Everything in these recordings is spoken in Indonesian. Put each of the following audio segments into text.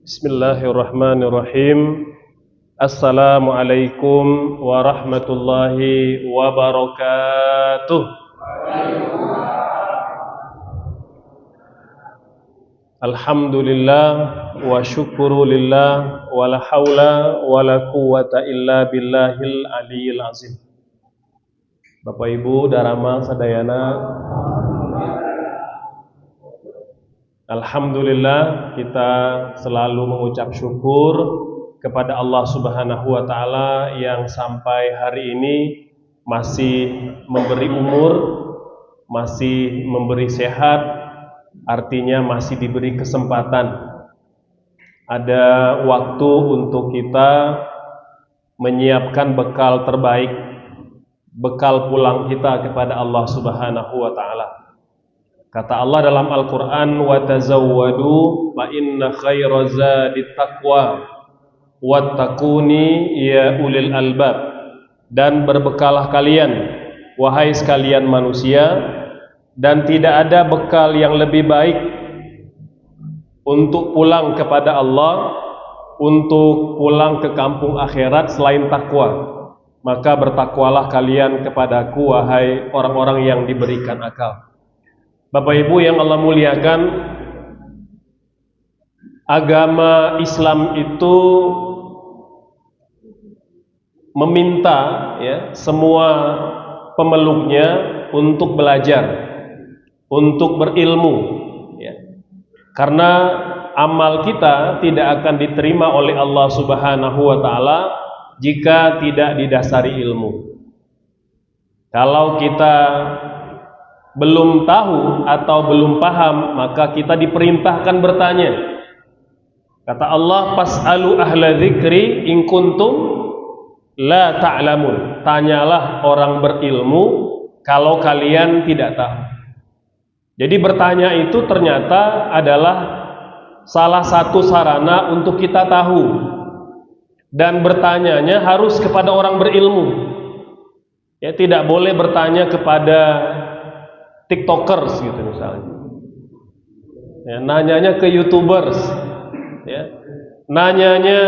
Bismillahirrahmanirrahim. Assalamualaikum warahmatullahi wabarakatuh. Alhamdulillah wa syukurulillah wa la hawla wa la quwwata illa billahil aliyil azim. Bapak Ibu Dharma Sadayana, alhamdulillah kita selalu mengucap syukur kepada Allah Subhanahu wa taala yang sampai hari ini masih memberi umur, masih memberi sehat, artinya masih diberi kesempatan. Ada waktu untuk kita menyiapkan bekal terbaik, bekal pulang kita kepada Allah Subhanahu wa taala. Kata Allah dalam Al-Quran, wa tazawwadu fa inna khairaz zadit taqwa wattaquni ya ulil albab. Dan berbekalah kalian, wahai sekalian manusia, dan tidak ada bekal yang lebih baik untuk pulang kepada Allah, untuk pulang ke kampung akhirat selain takwa. Maka bertakwalah kalian kepadaku, wahai orang-orang yang diberikan akal. Bapak Ibu yang Allah muliakan, agama Islam itu meminta semua pemeluknya untuk belajar, untuk berilmu, karena amal kita tidak akan diterima oleh Allah Subhanahu wa taala jika tidak didasari ilmu. Kalau kita belum tahu atau belum paham, maka kita diperintahkan bertanya. Kata Allah, fas'alu ahla dzikri in kuntum la ta'lamun. Tanyalah orang berilmu kalau kalian tidak tahu. Jadi bertanya itu ternyata adalah salah satu sarana untuk kita tahu. Dan bertanyanya harus kepada orang berilmu. Ya, tidak boleh bertanya kepada tiktokers gitu misalnya, nanyanya ke youtubers, nanyanya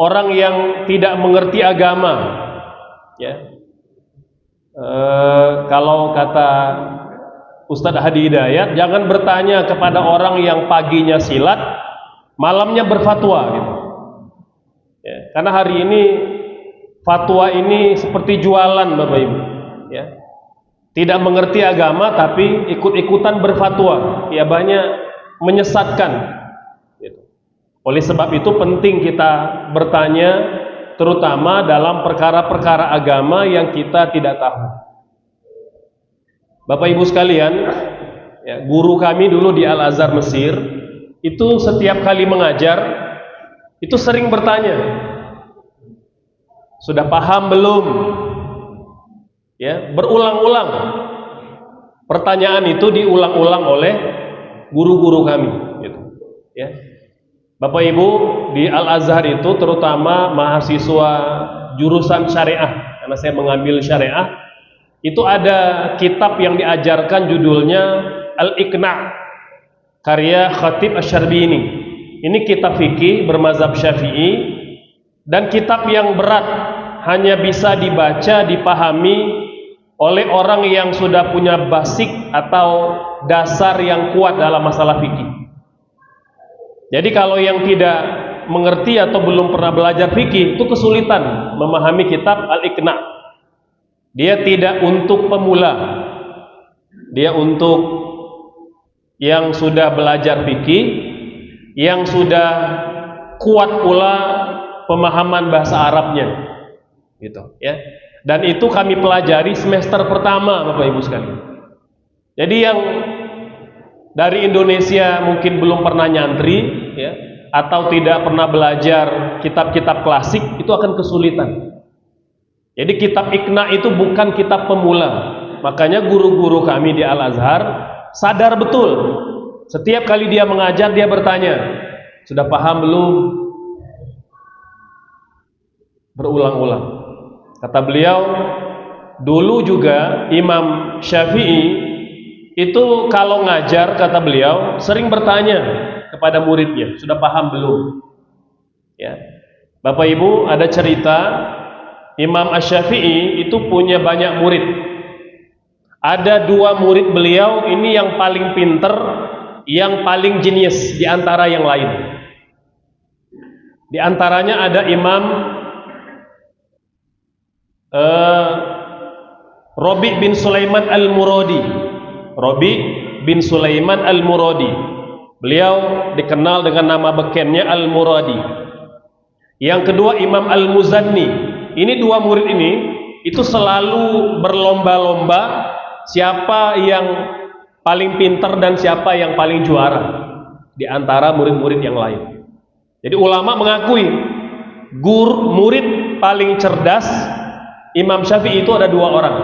orang yang tidak mengerti agama, kalau kata Ustadz Hadi Hidayat, jangan bertanya kepada orang yang paginya silat, malamnya berfatwa gitu. Karena hari ini fatwa ini seperti jualan, Bapak Ibu, tidak mengerti agama tapi ikut-ikutan berfatwa, banyak menyesatkan. Oleh sebab itu penting kita bertanya, terutama dalam perkara-perkara agama yang kita tidak tahu. Bapak Ibu sekalian, guru kami dulu di Al-Azhar Mesir itu setiap kali mengajar itu sering bertanya, sudah paham belum? Berulang-ulang pertanyaan itu diulang-ulang oleh guru-guru kami gitu. Bapak Ibu di Al-Azhar itu terutama mahasiswa jurusan syariah, karena saya mengambil syariah, itu ada kitab yang diajarkan judulnya Al-Iqna' karya Khatib Asy-Syarbini. Ini kitab fikih bermazhab Syafi'i dan kitab yang berat, hanya bisa dibaca, dipahami oleh orang yang sudah punya basic atau dasar yang kuat dalam masalah fikih. Jadi kalau yang tidak mengerti atau belum pernah belajar fikih itu kesulitan memahami kitab Al-Iqna'. Dia tidak untuk pemula, dia untuk yang sudah belajar fikih, yang sudah kuat pula pemahaman bahasa Arabnya gitu, dan itu kami pelajari semester pertama, Bapak Ibu sekalian. Jadi yang dari Indonesia mungkin belum pernah nyantri, atau tidak pernah belajar kitab-kitab klasik, itu akan kesulitan. Jadi kitab Iqna' itu bukan kitab pemula. Makanya guru-guru kami di Al-Azhar sadar betul, setiap kali dia mengajar dia bertanya, sudah paham belum? Berulang-ulang. Kata beliau, dulu juga Imam Syafi'i itu kalau ngajar, kata beliau, sering bertanya kepada muridnya, sudah paham belum? Ya. Bapak Ibu, ada cerita Imam Asy-Syafi'i itu punya banyak murid. Ada 2 murid beliau ini yang paling pinter, yang paling jenius di antara yang lain. Di antaranya ada Imam Rabi' bin Sulaiman Al-Muradi. Rabi' bin Sulaiman Al-Muradi. Beliau dikenal dengan nama bekennya Al-Muradi. Yang kedua Imam Al-Muzanni. Ini 2 murid ini itu selalu berlomba-lomba siapa yang paling pintar dan siapa yang paling juara di antara murid-murid yang lain. Jadi ulama mengakui murid paling cerdas Imam Syafi'i itu ada 2 orang,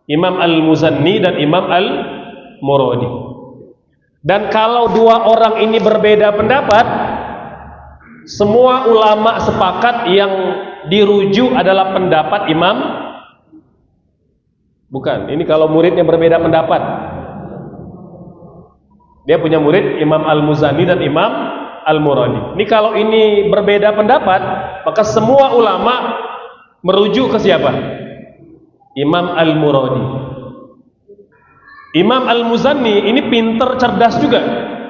Imam Al-Muzanni dan Imam Al-Muradi. Dan kalau 2 orang ini berbeda pendapat, semua ulama sepakat yang dirujuk adalah pendapat Imam. Bukan, ini kalau muridnya berbeda pendapat. Dia punya murid Imam Al-Muzanni dan Imam Al-Muradi. Ini kalau ini berbeda pendapat, maka semua ulama merujuk ke siapa? Imam Al-Muradi. Imam Al-Muzanni ini pinter, cerdas juga.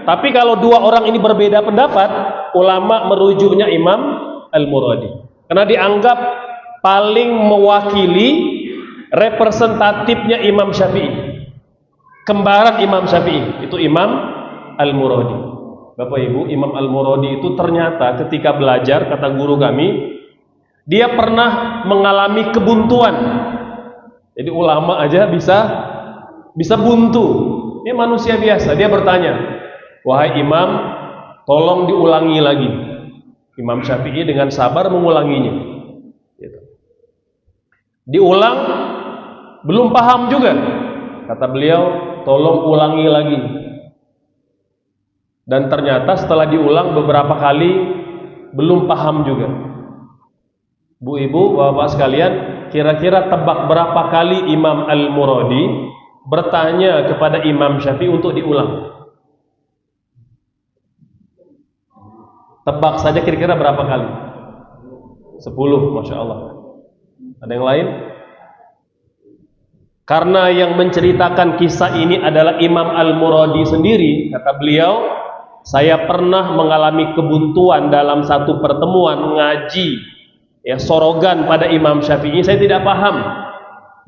Tapi kalau 2 orang ini berbeda pendapat, ulama merujuknya Imam Al-Muradi. Karena dianggap paling mewakili representatifnya Imam Syafi'i. Kembaran Imam Syafi'i itu Imam Al-Muradi. Bapak Ibu, Imam Al-Muradi itu ternyata ketika belajar, kata guru kami, dia pernah mengalami kebuntuan. Jadi ulama aja bisa buntu. Ini manusia biasa. Dia bertanya, wahai Imam, tolong diulangi lagi. Imam Syafi'i dengan sabar mengulanginya. Diulang, belum paham juga. Kata beliau, tolong ulangi lagi. Dan ternyata setelah diulang beberapa kali, belum paham juga. Bu ibu, bapak sekalian, kira-kira tebak berapa kali Imam Al-Muradi bertanya kepada Imam Syafi'i untuk diulang? Tebak saja kira-kira berapa kali? 10, Masya Allah. Ada yang lain? Karena yang menceritakan kisah ini adalah Imam Al-Muradi sendiri, kata beliau, saya pernah mengalami kebuntuan dalam satu pertemuan ngaji, ya, sorogan pada Imam Syafi'i. Saya tidak paham.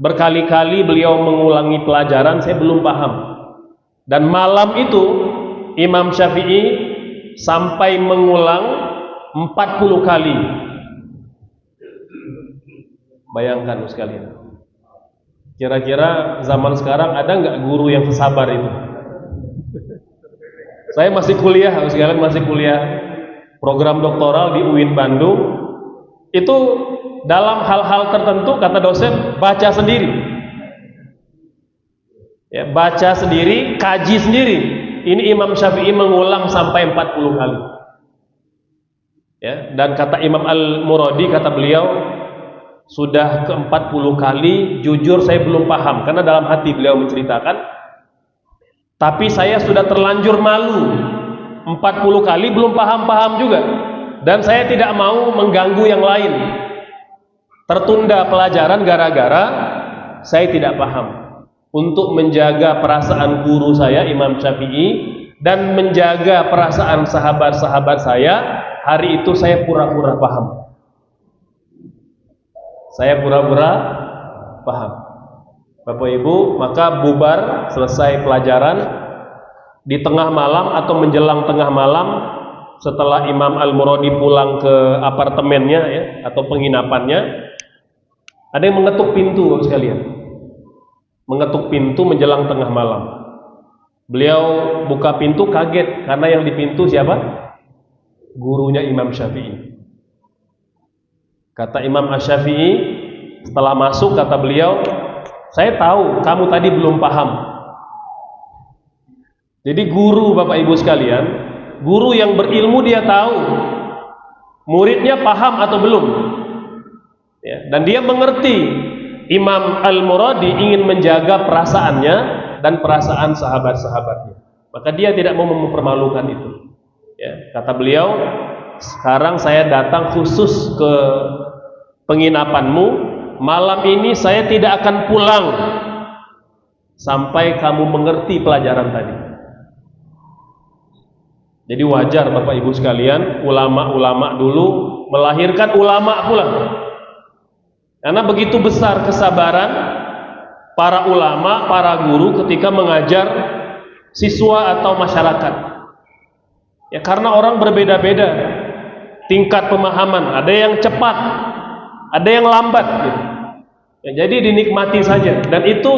Berkali-kali beliau mengulangi pelajaran, saya belum paham. Dan malam itu Imam Syafi'i sampai mengulang 40 kali. Bayangkan sekalian. Kira-kira zaman sekarang ada nggak guru yang sesabar itu? Saya masih kuliah, sekalian masih kuliah program doktoral di UIN Bandung. Itu dalam hal-hal tertentu kata dosen baca sendiri, ya, baca sendiri, kaji sendiri. Ini Imam Syafi'i mengulang sampai 40 kali. Ya, dan kata Imam Al-Muradi, kata beliau, sudah ke-40 kali, jujur saya belum paham. Karena dalam hati beliau menceritakan, tapi saya sudah terlanjur malu. 40 kali belum paham-paham juga. Dan saya tidak mau mengganggu yang lain. Tertunda pelajaran gara-gara saya tidak paham. Untuk menjaga perasaan guru saya Imam Syafi'i dan menjaga perasaan sahabat-sahabat saya, hari itu saya pura-pura paham. Saya pura-pura paham. Bapak Ibu, maka bubar, selesai pelajaran. Di tengah malam atau menjelang tengah malam, setelah Imam Al-Muradi pulang ke apartemennya, ya, atau penginapannya, ada yang mengetuk pintu, sekalian. Mengetuk pintu menjelang tengah malam. Beliau buka pintu kaget karena yang di pintu siapa? Gurunya Imam Syafi'i. Kata Imam Asy-Syafi'i setelah masuk, kata beliau, saya tahu kamu tadi belum paham. Jadi guru, Bapak Ibu sekalian, guru yang berilmu dia tahu muridnya paham atau belum, ya, dan dia mengerti. Imam Al-Muradi ingin menjaga perasaannya dan perasaan sahabat-sahabatnya, maka dia tidak mau mempermalukan itu. Ya, kata beliau, sekarang saya datang khusus ke penginapanmu, malam ini saya tidak akan pulang sampai kamu mengerti pelajaran tadi. Jadi wajar Bapak Ibu sekalian, ulama-ulama dulu melahirkan ulama pula. Karena begitu besar kesabaran para ulama, para guru ketika mengajar siswa atau masyarakat. Ya, karena orang berbeda-beda tingkat pemahaman, ada yang cepat, ada yang lambat gitu. Ya, jadi dinikmati saja, dan itu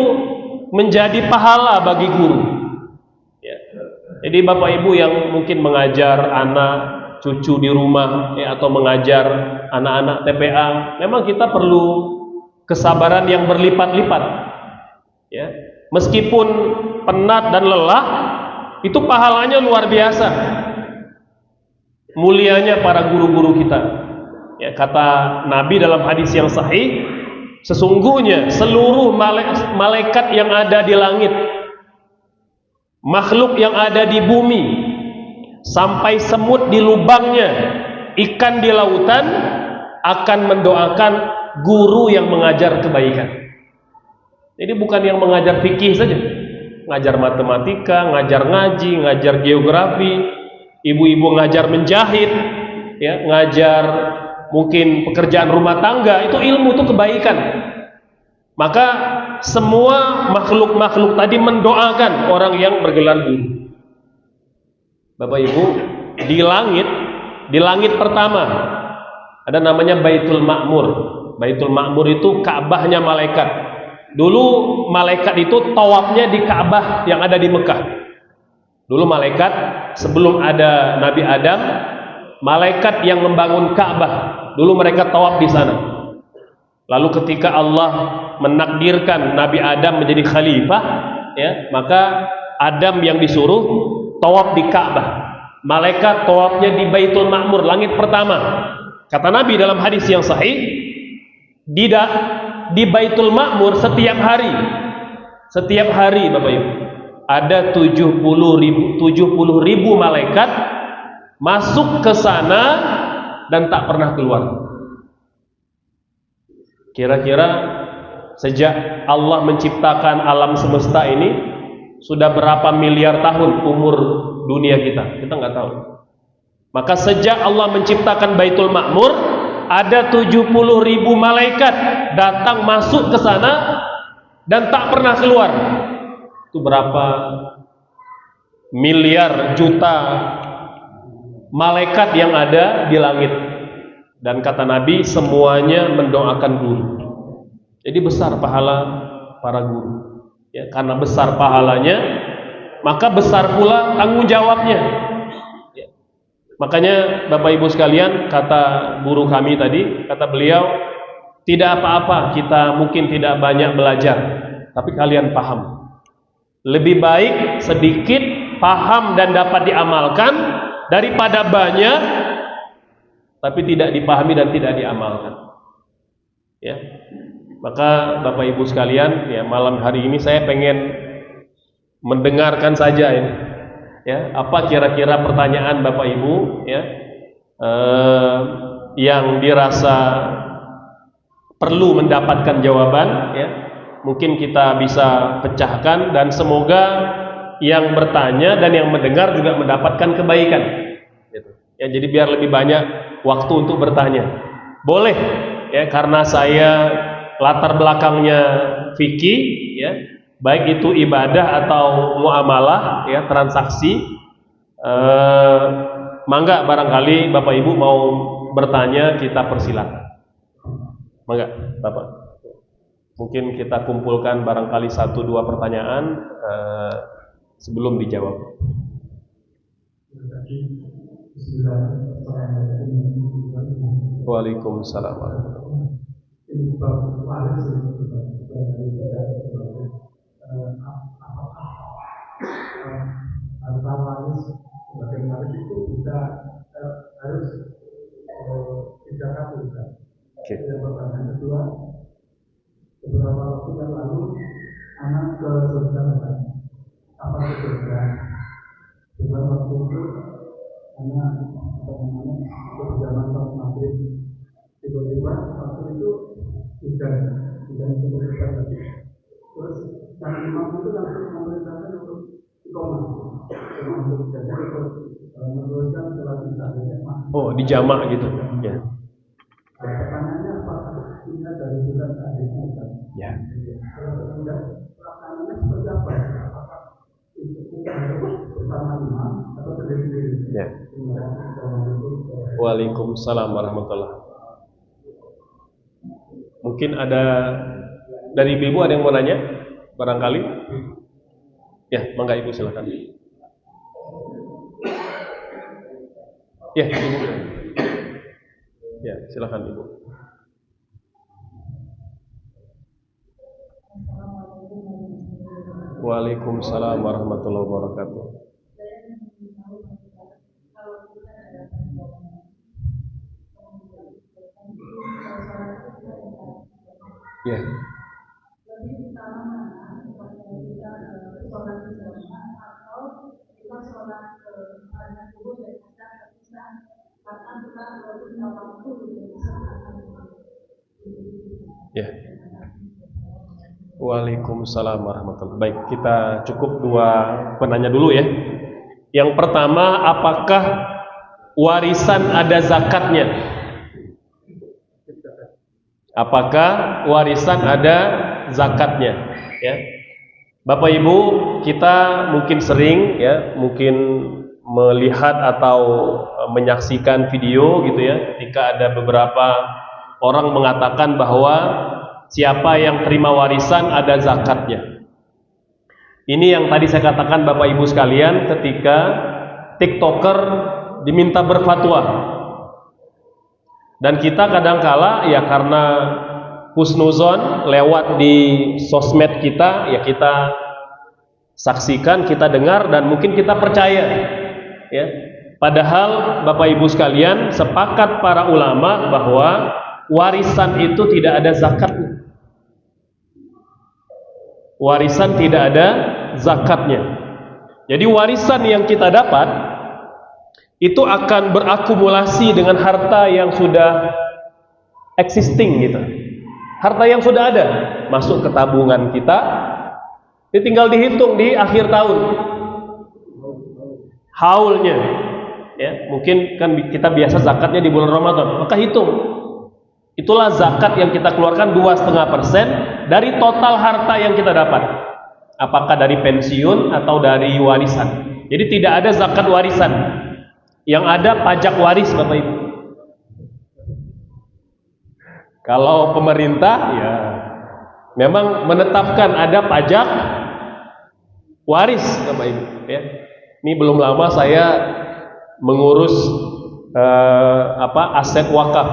menjadi pahala bagi guru. Ya. Jadi Bapak Ibu yang mungkin mengajar anak cucu di rumah, ya, atau mengajar anak-anak TPA, memang kita perlu kesabaran yang berlipat-lipat. Ya. Meskipun penat dan lelah, itu pahalanya luar biasa. Mulianya para guru-guru kita. Ya, kata Nabi dalam hadis yang sahih, sesungguhnya seluruh malaikat yang ada di langit, makhluk yang ada di bumi, sampai semut di lubangnya, ikan di lautan, akan mendoakan guru yang mengajar kebaikan. Jadi bukan yang mengajar fikih saja, ngajar matematika, ngajar ngaji, ngajar geografi, ibu-ibu ngajar menjahit, ya, ngajar mungkin pekerjaan rumah tangga, itu ilmu, itu kebaikan. Maka semua makhluk-makhluk tadi mendoakan orang yang bergelar guru. Bapak Ibu, di langit pertama ada namanya Baitul Ma'mur. Baitul Ma'mur itu Ka'bahnya malaikat. Dulu malaikat itu tawafnya di Ka'bah yang ada di Mekah. Dulu malaikat sebelum ada Nabi Adam, malaikat yang membangun Ka'bah. Dulu mereka tawaf di sana. Lalu ketika Allah menakdirkan Nabi Adam menjadi khalifah, ya, maka Adam yang disuruh tawaf di Ka'bah. Malaikat tawafnya di Baitul Ma'mur, langit pertama. Kata Nabi dalam hadis yang sahih, di Baitul Ma'mur setiap hari Bapak Ibu, ada 70 ribu malaikat masuk ke sana dan tak pernah keluar. Kira-kira sejak Allah menciptakan alam semesta ini, sudah berapa miliar tahun umur dunia kita? Kita nggak tahu. Maka sejak Allah menciptakan Baitul Ma'mur, ada 70 ribu malaikat datang masuk ke sana dan tak pernah keluar. Itu berapa miliar juta malaikat yang ada di langit. Dan kata Nabi, semuanya mendoakan guru. Jadi besar pahala para guru. Ya, karena besar pahalanya, maka besar pula tanggung jawabnya. Ya. Makanya Bapak Ibu sekalian, kata guru kami tadi, kata beliau, tidak apa-apa kita mungkin tidak banyak belajar, tapi kalian paham. Lebih baik sedikit paham dan dapat diamalkan daripada banyak tapi tidak dipahami dan tidak diamalkan. Ya. Maka Bapak Ibu sekalian, ya, malam hari ini saya pengen mendengarkan saja ini. Ya, apa kira-kira pertanyaan Bapak Ibu, ya, yang dirasa perlu mendapatkan jawaban, ya. Mungkin kita bisa pecahkan, dan semoga yang bertanya dan yang mendengar juga mendapatkan kebaikan. Gitu. Ya, jadi biar lebih banyak waktu untuk bertanya. Boleh, ya, karena saya latar belakangnya fikih, ya, baik itu ibadah atau muamalah, ya, transaksi. Mangga barangkali Bapak Ibu mau bertanya, kita persilakan. Mangga Bapak. Mungkin kita kumpulkan barangkali 1-2 pertanyaan sebelum dijawab. Waalaikumsalam. Harta waris sebagai waris itu bisa harus tidak kabulkan. Yang pertanyaan kedua, beberapa waktu yang lalu anak ke surga, apa ke surga? Beberapa waktu itu karena zaman maghrib tiba-tiba waktu itu hujan cukup besar tadi. Terus yang imam itu langsung memerintahkan untuk iqamah untuk jaga meneruskan sholat isya. Oh, di jamak gitu ya. Pertanyaannya apakah ini dari bulan hadisnya Ustaz? Ya. Kalau kemudian pelaksanaannya seperti apa? Apakah itu kita harus bersama imam atau sendiri-sendiri? Ya. Waalaikumsalam warahmatullahi. Mungkin ada dari ibu ada yang mau nanya barangkali? Ya, mangga ibu silakan. Ya, ibu. Ya, silakan ibu. Waalaikumsalam warahmatullahi wabarakatuh. Ya. Ya. Waalaikumsalam warahmatullahi. Baik, kita cukup dua penanya dulu ya. Yang pertama, apakah warisan ada zakatnya? Apakah warisan ada zakatnya? Ya. Bapak Ibu, kita mungkin sering ya, mungkin melihat atau menyaksikan video gitu ya, ketika ada beberapa orang mengatakan bahwa siapa yang terima warisan ada zakatnya. Ini yang tadi saya katakan Bapak Ibu sekalian, ketika TikToker diminta berfatwa. Dan kita kadangkala ya karena husnuzon lewat di sosmed kita, ya kita saksikan, kita dengar, dan mungkin kita percaya ya. Padahal Bapak Ibu sekalian, sepakat para ulama bahwa warisan itu tidak ada zakatnya. Warisan tidak ada zakatnya. Jadi warisan yang kita dapat itu akan berakumulasi dengan harta yang sudah existing gitu. Harta yang sudah ada masuk ke tabungan kita, ini tinggal dihitung di akhir tahun haulnya ya. Mungkin kan kita biasa zakatnya di bulan Ramadan, maka hitung, itulah zakat yang kita keluarkan 2,5% dari total harta yang kita dapat, apakah dari pensiun atau dari warisan. Jadi tidak ada zakat warisan, yang ada pajak waris Bapak Ibu. Kalau pemerintah ya memang menetapkan ada pajak waris Bapak Ibu ya. Ini belum lama saya mengurus aset wakaf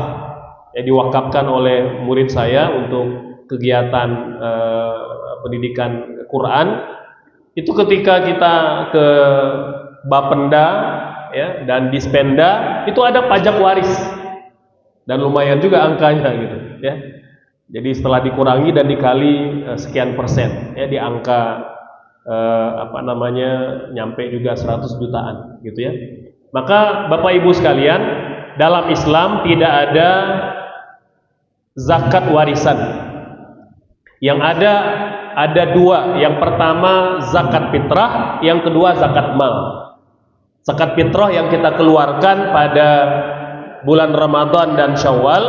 ya, diwakafkan oleh murid saya untuk kegiatan pendidikan Quran. Itu ketika kita ke Bapenda ya, dan Dispenda itu ada pajak waris, dan lumayan juga angkanya gitu ya. Jadi setelah dikurangi dan dikali sekian persen ya, di angka nyampe juga 100 jutaan gitu ya. Maka Bapak Ibu sekalian, dalam Islam tidak ada zakat warisan. Yang ada dua. Yang pertama zakat fitrah, yang kedua zakat mal. Zakat fitrah yang kita keluarkan pada bulan Ramadan dan Syawal.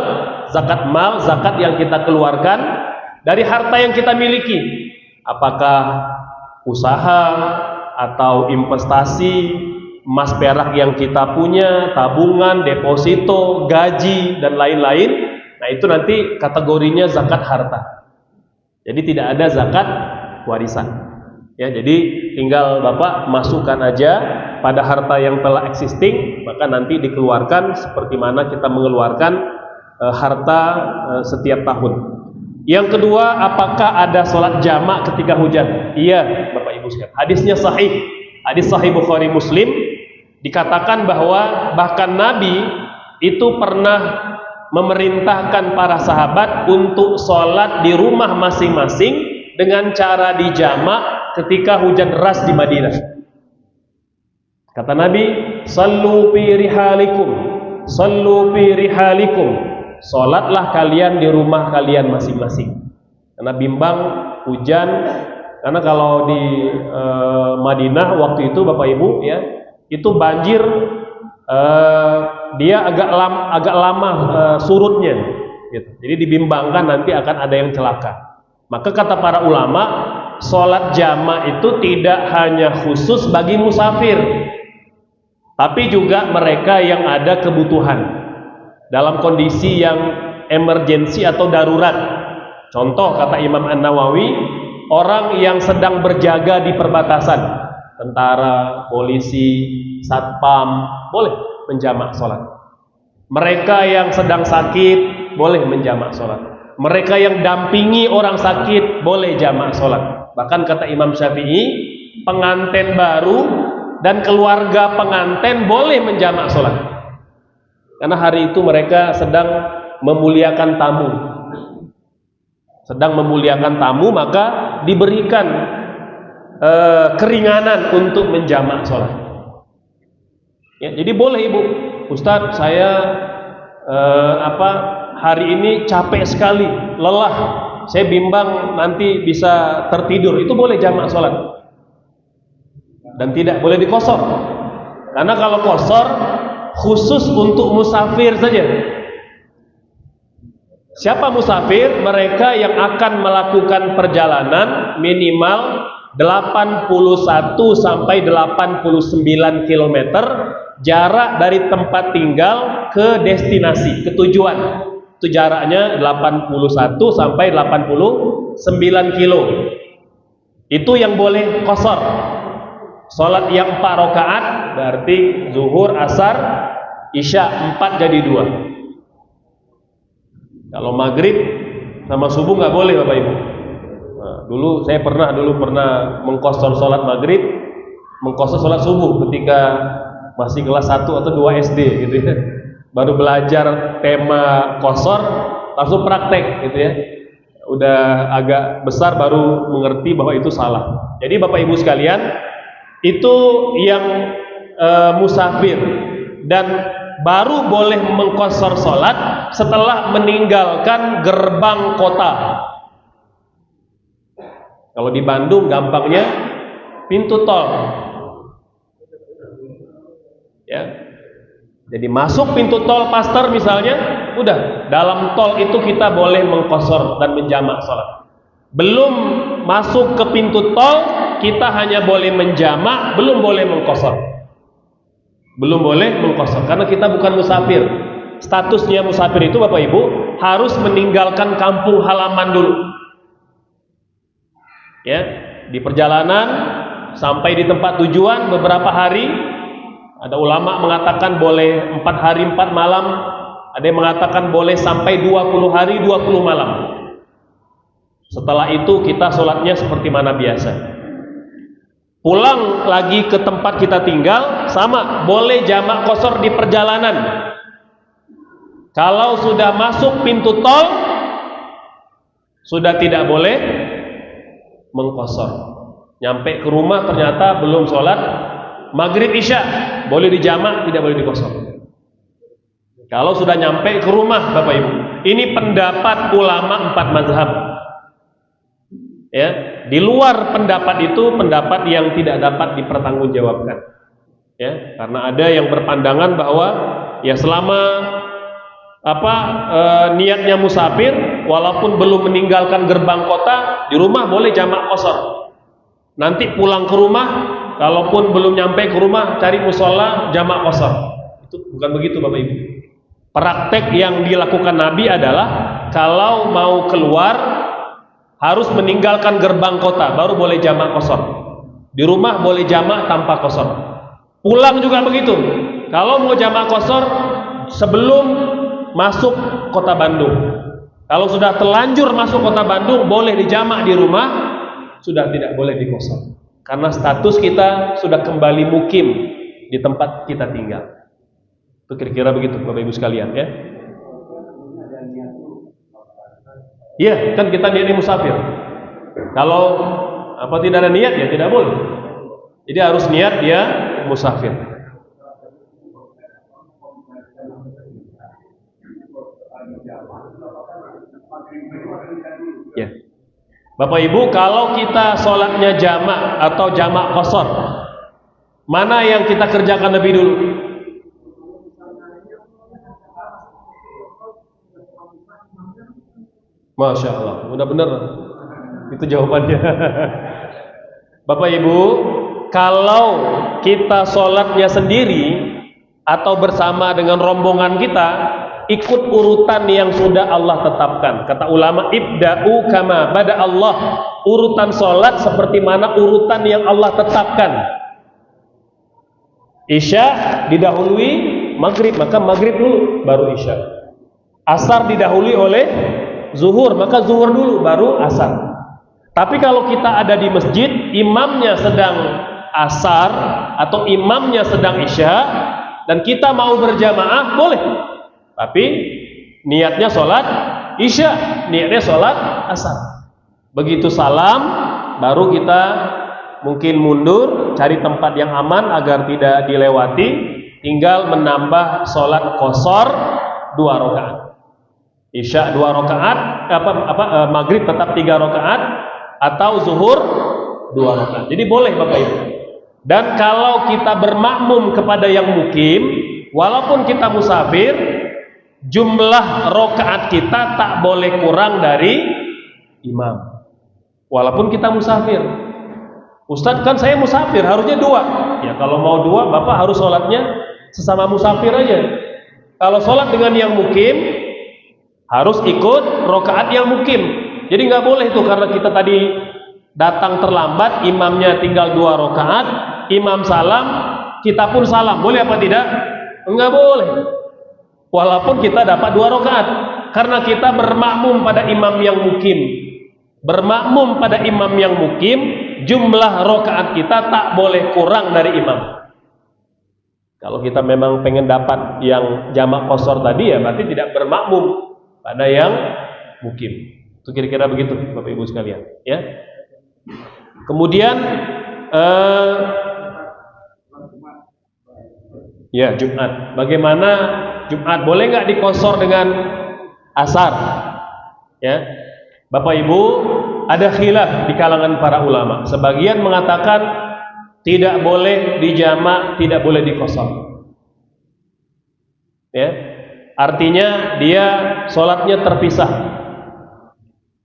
Zakat mal, zakat yang kita keluarkan dari harta yang kita miliki, apakah usaha atau investasi, emas perak yang kita punya, tabungan, deposito, gaji, dan lain-lain. Nah itu nanti kategorinya zakat harta. Jadi tidak ada zakat warisan ya. Jadi tinggal Bapak masukkan aja pada harta yang telah existing, maka nanti dikeluarkan seperti mana kita mengeluarkan harta setiap tahun. Yang kedua, apakah ada sholat jamak ketika hujan? Iya Bapak Ibu sekalian, hadisnya sahih, hadis sahih Bukhari Muslim, dikatakan bahwa bahkan Nabi itu pernah memerintahkan para sahabat untuk sholat di rumah masing-masing dengan cara dijamak ketika hujan deras di Madinah. Kata Nabi, sallu fi rihalikum, sallu fi rihalikum, salatlah kalian di rumah kalian masing-masing. Karena bimbang hujan, karena kalau di Madinah waktu itu Bapak Ibu ya, itu banjir, dia agak lama surutnya gitu. Jadi dibimbangkan nanti akan ada yang celaka. Maka kata para ulama, sholat jama' itu tidak hanya khusus bagi musafir, tapi juga mereka yang ada kebutuhan dalam kondisi yang emergensi atau darurat. Contoh kata Imam An-Nawawi, orang yang sedang berjaga di perbatasan, tentara, polisi, satpam, boleh menjamak sholat. Mereka yang sedang sakit boleh menjamak sholat. Mereka yang dampingi orang sakit boleh jamak sholat. Bahkan kata Imam Syafi'i, pengantin baru dan keluarga pengantin boleh menjamak sholat, karena hari itu mereka sedang memuliakan tamu. Sedang memuliakan tamu, maka diberikan keringanan untuk menjamak sholat. Ya, jadi boleh Ibu, Ustadz saya hari ini capek sekali, lelah, saya bimbang nanti bisa tertidur, itu boleh jamak sholat. Dan tidak boleh dikosor, karena kalau kosor khusus untuk musafir saja. Siapa musafir? Mereka yang akan melakukan perjalanan minimal 81 sampai 89 km jarak dari tempat tinggal ke destinasi, ke tujuan. Itu jaraknya 81 sampai 89 kilo. Itu yang boleh kosor. Sholat yang 4 rakaat berarti zuhur, asar, isya 4 jadi 2. Kalau maghrib sama subuh nggak boleh Bapak Ibu. Nah, dulu saya pernah mengkosor sholat maghrib, mengkosor sholat subuh ketika masih kelas 1 atau 2 SD gitu ya. Baru belajar tema kosor, langsung praktek gitu ya. Udah agak besar baru mengerti bahwa itu salah. Jadi Bapak Ibu sekalian, itu yang musafir, dan baru boleh mengkosor sholat setelah meninggalkan gerbang kota. Kalau di Bandung gampangnya pintu tol ya. Jadi masuk pintu tol Pasteur misalnya, udah dalam tol itu kita boleh mengkosor dan menjamak sholat. Belum masuk ke pintu tol, kita hanya boleh menjamak, belum boleh mengkosor. Belum boleh mengkosor, karena kita bukan musafir. Statusnya musafir itu Bapak Ibu harus meninggalkan kampung halaman dulu. Ya, di perjalanan sampai di tempat tujuan beberapa hari. Ada ulama mengatakan boleh 4 hari 4 malam, ada yang mengatakan boleh sampai 20 hari 20 malam. Setelah itu kita sholatnya seperti mana biasa. Pulang lagi ke tempat kita tinggal, sama, boleh jamak kosor di perjalanan. Kalau sudah masuk pintu tol, sudah tidak boleh mengkosor. Nyampe ke rumah ternyata belum sholat maghrib isya, boleh dijamak, tidak boleh dikosor. Kalau sudah nyampe ke rumah Bapak Ibu, ini pendapat ulama 4 mazhab. Ya, di luar pendapat itu pendapat yang tidak dapat dipertanggungjawabkan. Ya, karena ada yang berpandangan bahwa ya selama niatnya musafir, walaupun belum meninggalkan gerbang kota, di rumah boleh jamak kosor. Nanti pulang ke rumah, kalaupun belum nyampe ke rumah, cari musola jamak kosor. Itu bukan begitu Bapak Ibu. Praktek yang dilakukan Nabi adalah kalau mau keluar harus meninggalkan gerbang kota, baru boleh jamak kosor. Di rumah boleh jamak tanpa kosor. Pulang juga begitu. Kalau mau jamak kosor sebelum masuk kota Bandung. Kalau sudah terlanjur masuk kota Bandung, boleh dijamak di rumah, sudah tidak boleh dikosor. Karena status kita sudah kembali mukim di tempat kita tinggal. Itu kira-kira begitu Bapak Ibu sekalian ya. Iya, kan kita niatnya musafir. Kalau tidak ada niat ya tidak boleh. Jadi harus niat dia musafir. Ya. Bapak Ibu, kalau kita sholatnya jamak atau jamak qashar, mana yang kita kerjakan lebih dulu? Masya Allah, benar-benar itu jawabannya. Bapak Ibu, kalau kita sholatnya sendiri atau bersama dengan rombongan kita, ikut urutan yang sudah Allah tetapkan. Kata ulama, ibda'u kama bada Allah, urutan sholat seperti mana urutan yang Allah tetapkan. Isya didahului maghrib, maka maghrib dulu baru isya. Asar didahului oleh zuhur, maka zuhur dulu baru asar. Tapi kalau kita ada di masjid, imamnya sedang asar atau imamnya sedang isya, dan kita mau berjamaah, boleh. Tapi niatnya sholat isya, niatnya sholat asar. Begitu salam, baru kita mungkin mundur, cari tempat yang aman agar tidak dilewati, tinggal menambah sholat qashar 2 rakaat. Isya 2 rakaat, maghrib tetap 3 rakaat, atau zuhur 2 rakaat. Jadi boleh Bapak Ibu. Dan kalau kita bermakmum kepada yang mukim, walaupun kita musafir, jumlah rakaat kita tak boleh kurang dari imam. Walaupun kita musafir. Ustadz, kan saya musafir, harusnya 2. Ya kalau mau 2, Bapak harus sholatnya sesama musafir aja. Kalau sholat dengan yang mukim, harus ikut rakaat yang mukim. Jadi nggak boleh tuh karena kita tadi datang terlambat, imamnya tinggal 2 rakaat, imam salam, kita pun salam, boleh apa tidak? Enggak boleh. Walaupun kita dapat 2 rakaat, karena kita bermakmum pada imam yang mukim. Bermakmum pada imam yang mukim, jumlah rakaat kita tak boleh kurang dari imam. Kalau kita memang pengen dapat yang jamak qashar tadi, ya berarti tidak bermakmum pada yang mukim. Itu kira-kira begitu Bapak Ibu sekalian, ya. Kemudian ya Jumat. Bagaimana Jumat? Boleh nggak diqashar dengan asar? Ya, Bapak Ibu, ada khilaf di kalangan para ulama. Sebagian mengatakan tidak boleh dijamak, tidak boleh diqashar. Ya, artinya dia sholatnya terpisah.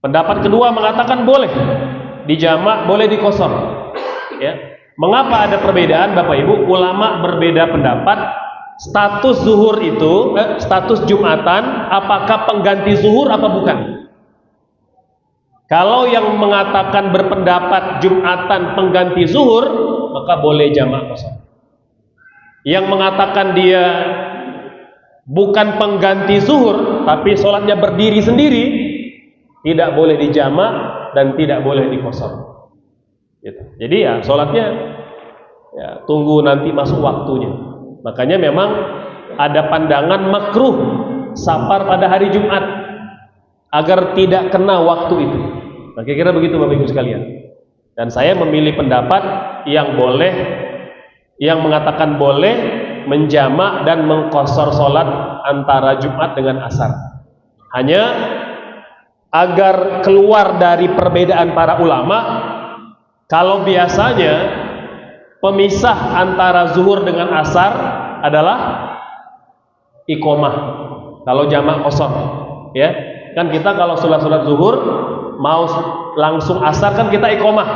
Pendapat kedua mengatakan boleh dijamak, boleh diqashar. Ya. Mengapa ada perbedaan Bapak Ibu? Ulama berbeda pendapat. Status zuhur itu, status Jumatan, apakah pengganti zuhur apa bukan? Kalau yang mengatakan berpendapat Jumatan pengganti zuhur, maka boleh jamak qashar. Yang mengatakan dia bukan pengganti zuhur, tapi sholatnya berdiri sendiri, tidak boleh dijamak dan tidak boleh diqashar. Gitu. Jadi ya sholatnya ya tunggu nanti masuk waktunya. Makanya memang ada pandangan makruh safar pada hari Jumat agar tidak kena waktu itu. Nah, kira-kira begitu Bapak Ibu sekalian. Dan saya memilih pendapat yang boleh, yang mengatakan boleh menjamak dan mengqashar sholat antara Jumat dengan asar. Hanya agar keluar dari perbedaan para ulama, kalau biasanya pemisah antara zuhur dengan asar adalah iqomah. Kalau jamak qashar, ya kan kita kalau sholat zuhur mau langsung asar kan kita iqomah.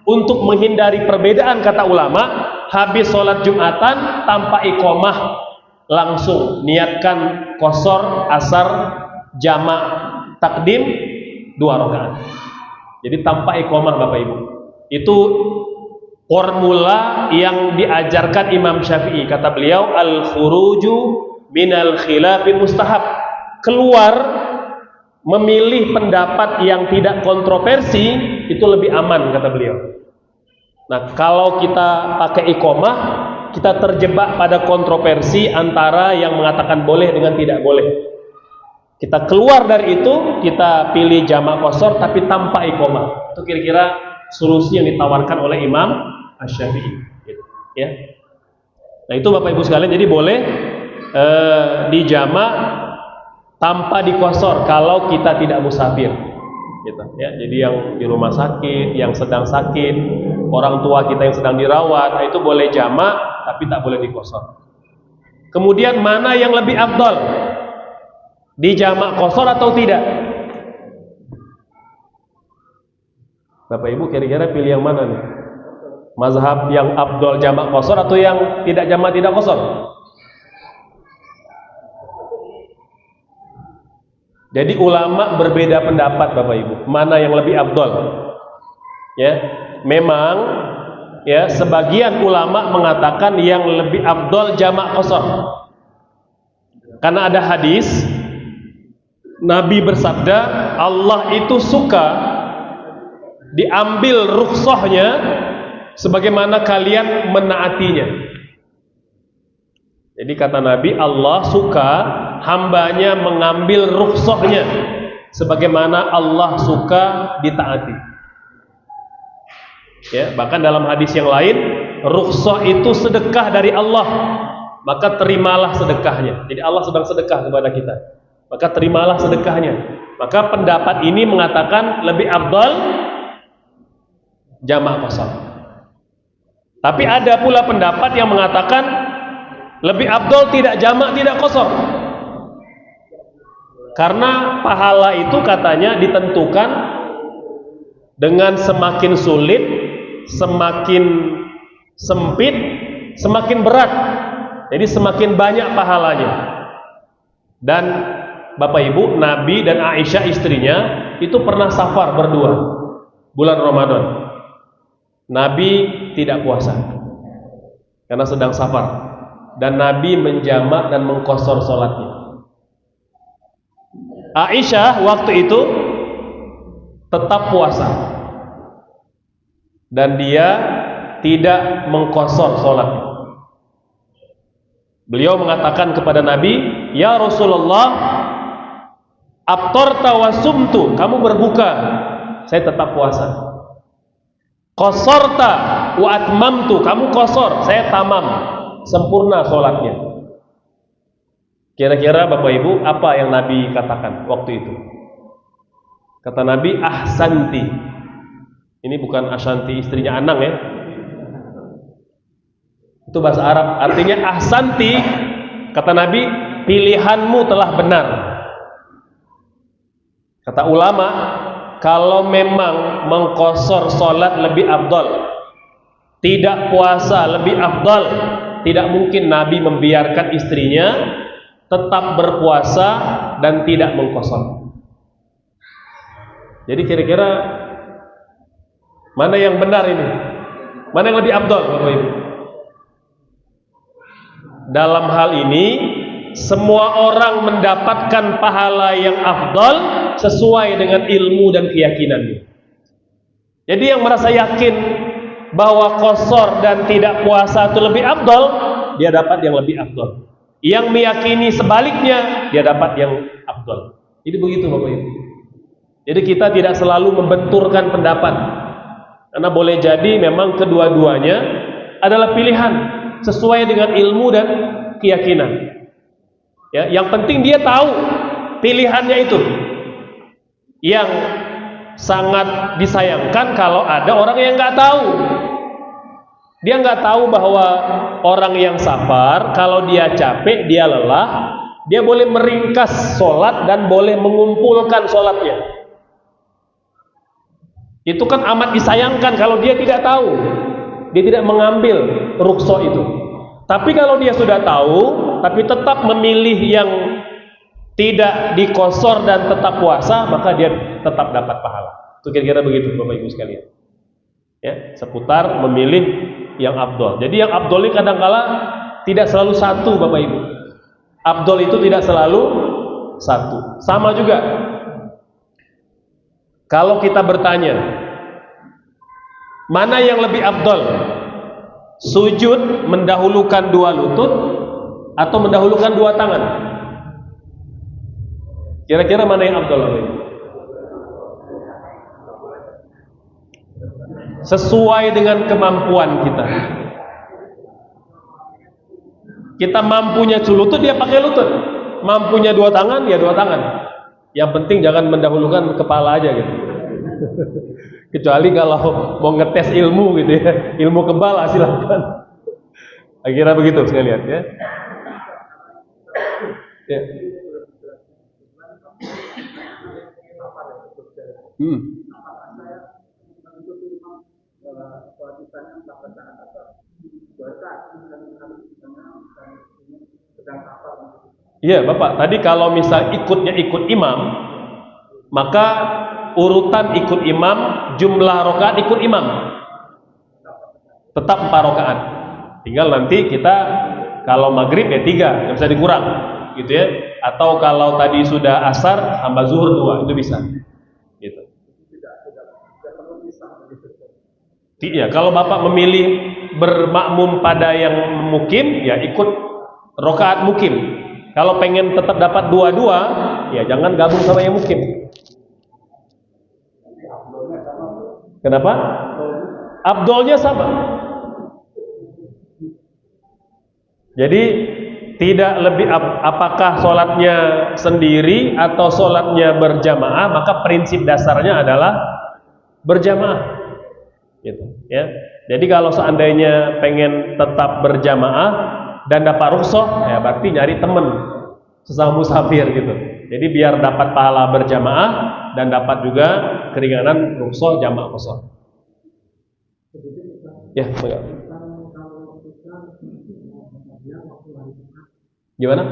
Untuk menghindari perbedaan kata ulama, habis sholat Jumatan tanpa iqomah, langsung niatkan qashar asar jamak takdim 2 rakaat. Jadi tanpa iqomah Bapak Ibu. Itu formula yang diajarkan Imam Syafi'i. Kata beliau, al-khuruju minal khilafin mustahab. Keluar memilih pendapat yang tidak kontroversi itu lebih aman kata beliau. Nah, kalau kita pakai iqomah, kita terjebak pada kontroversi antara yang mengatakan boleh dengan tidak boleh. Kita keluar dari itu, kita pilih jamak qashar tapi tanpa iqomah. Itu kira-kira solusi yang ditawarkan oleh Imam Asy-Syafi'i. Gitu, ya. Nah itu Bapak Ibu sekalian, jadi boleh dijamak tanpa dikosor kalau kita tidak musafir. Gitu, ya. Jadi yang di rumah sakit, yang sedang sakit, orang tua kita yang sedang dirawat, itu boleh jamak tapi tak boleh dikosor. Kemudian mana yang lebih afdal? Dijamak kosor atau tidak? Bapak Ibu kira-kira pilih yang mana nih? Mazhab yang afdal jamak kosor atau yang tidak jamak tidak kosor? Jadi ulama berbeda pendapat Bapak Ibu, mana yang lebih afdal? Ya, memang ya sebagian ulama mengatakan yang lebih afdal jamak qasar. Karena ada hadis Nabi bersabda, Allah itu suka diambil rukhsahnya sebagaimana kalian menaatinya. Jadi kata Nabi, Allah suka hambanya mengambil rukhsahnya sebagaimana Allah suka ditaati. Ya, bahkan dalam hadis yang lain, rukhsah itu sedekah dari Allah, maka terimalah sedekahnya. Jadi Allah sedang sedekah kepada kita, maka terimalah sedekahnya. Maka pendapat ini mengatakan lebih afdal jamak qasar. Tapi ada pula pendapat yang mengatakan lebih afdal tidak jamak tidak qasar. Karena pahala itu katanya ditentukan dengan semakin sulit, semakin sempit, semakin berat. Jadi semakin banyak pahalanya. Dan Bapak Ibu, Nabi dan Aisyah istrinya itu pernah safar berdua bulan Ramadan. Nabi tidak puasa karena sedang safar, dan Nabi menjamak dan mengqasar salatnya. Aisyah waktu itu tetap puasa dan dia tidak mengqasar salatnya. Beliau mengatakan kepada Nabi, "Ya Rasulullah, aftarta wa sumtu, kamu berbuka, saya tetap puasa. Qasarta wa atmamtu, kamu qasar, saya tamam, sempurna salatnya." Kira-kira Bapak Ibu apa yang Nabi katakan waktu itu? Kata Nabi, ahsanti. Ini bukan Ashanti istrinya Anang ya. Itu bahasa Arab, artinya ahsanti. Kata Nabi, pilihanmu telah benar. Kata ulama, kalau memang mengqasar salat lebih afdal, tidak puasa lebih afdal, tidak mungkin Nabi membiarkan istrinya tetap berpuasa dan tidak mengqasar. Jadi kira-kira mana yang benar ini? Mana yang lebih afdal Bapak Ibu? Dalam hal ini semua orang mendapatkan pahala yang afdal sesuai dengan ilmu dan keyakinannya. Jadi yang merasa yakin bahwa qasar dan tidak puasa itu lebih afdal, dia dapat yang lebih afdal. Yang meyakini sebaliknya, dia dapat yang afdal. Jadi begitu Bapak Ibu. Jadi kita tidak selalu membenturkan pendapat, karena boleh jadi memang kedua-duanya adalah pilihan sesuai dengan ilmu dan keyakinan. Ya, yang penting dia tahu pilihannya itu. Yang sangat disayangkan kalau ada orang yang nggak tahu. Dia nggak tahu bahwa orang yang safar, kalau dia capek, dia lelah, dia boleh meringkas sholat dan boleh mengumpulkan sholatnya. Itu kan amat disayangkan kalau dia tidak tahu, dia tidak mengambil rukhsah itu. Tapi kalau dia sudah tahu, tapi tetap memilih yang tidak dikosor dan tetap puasa, maka dia tetap dapat pahala. Itu kira-kira begitu Bapak Ibu sekalian. Ya, seputar memilih yang afdol. Jadi yang afdol ini kadang-kala tidak selalu satu Bapak Ibu. Afdol itu tidak selalu satu. Sama juga kalau kita bertanya, mana yang lebih afdol? Sujud mendahulukan dua lutut atau mendahulukan dua tangan? Kira-kira mana yang afdol Bapak Ibu? Sesuai dengan kemampuan kita. Kita mampunya lutut, dia pakai lutut. mampunya 2 tangan, ya 2 tangan. Yang penting jangan mendahulukan kepala aja gitu. Kecuali kalau mau ngetes ilmu gitu ya, ilmu kebal silakan. Akhirnya begitu saya lihat ya. Ya. Iya Bapak, tadi kalau misal ikut imam, maka urutan ikut imam, jumlah rakaat ikut imam, tetap 4 rakaat. Tinggal nanti kita kalau maghrib ya 3, yang bisa dikurang, gitu ya. Atau kalau tadi sudah asar tambah zuhur 2, itu bisa. Gitu. Iya, kalau Bapak memilih bermakmum pada yang mukim, ya ikut rakaat mukim. Kalau pengen tetap dapat 2-2, ya jangan gabung sama yang mukim. Kenapa? Abdolnya sama. Jadi tidak lebih apakah sholatnya sendiri atau sholatnya berjamaah, maka prinsip dasarnya adalah berjamaah. Gitu, ya. Jadi kalau seandainya pengen tetap berjamaah dan dapat rukhsah, ya berarti nyari temen sesama musafir gitu. Jadi biar dapat pahala berjamaah dan dapat juga keringanan rukhsah jamaah qashar. Ya, enggak. Gimana?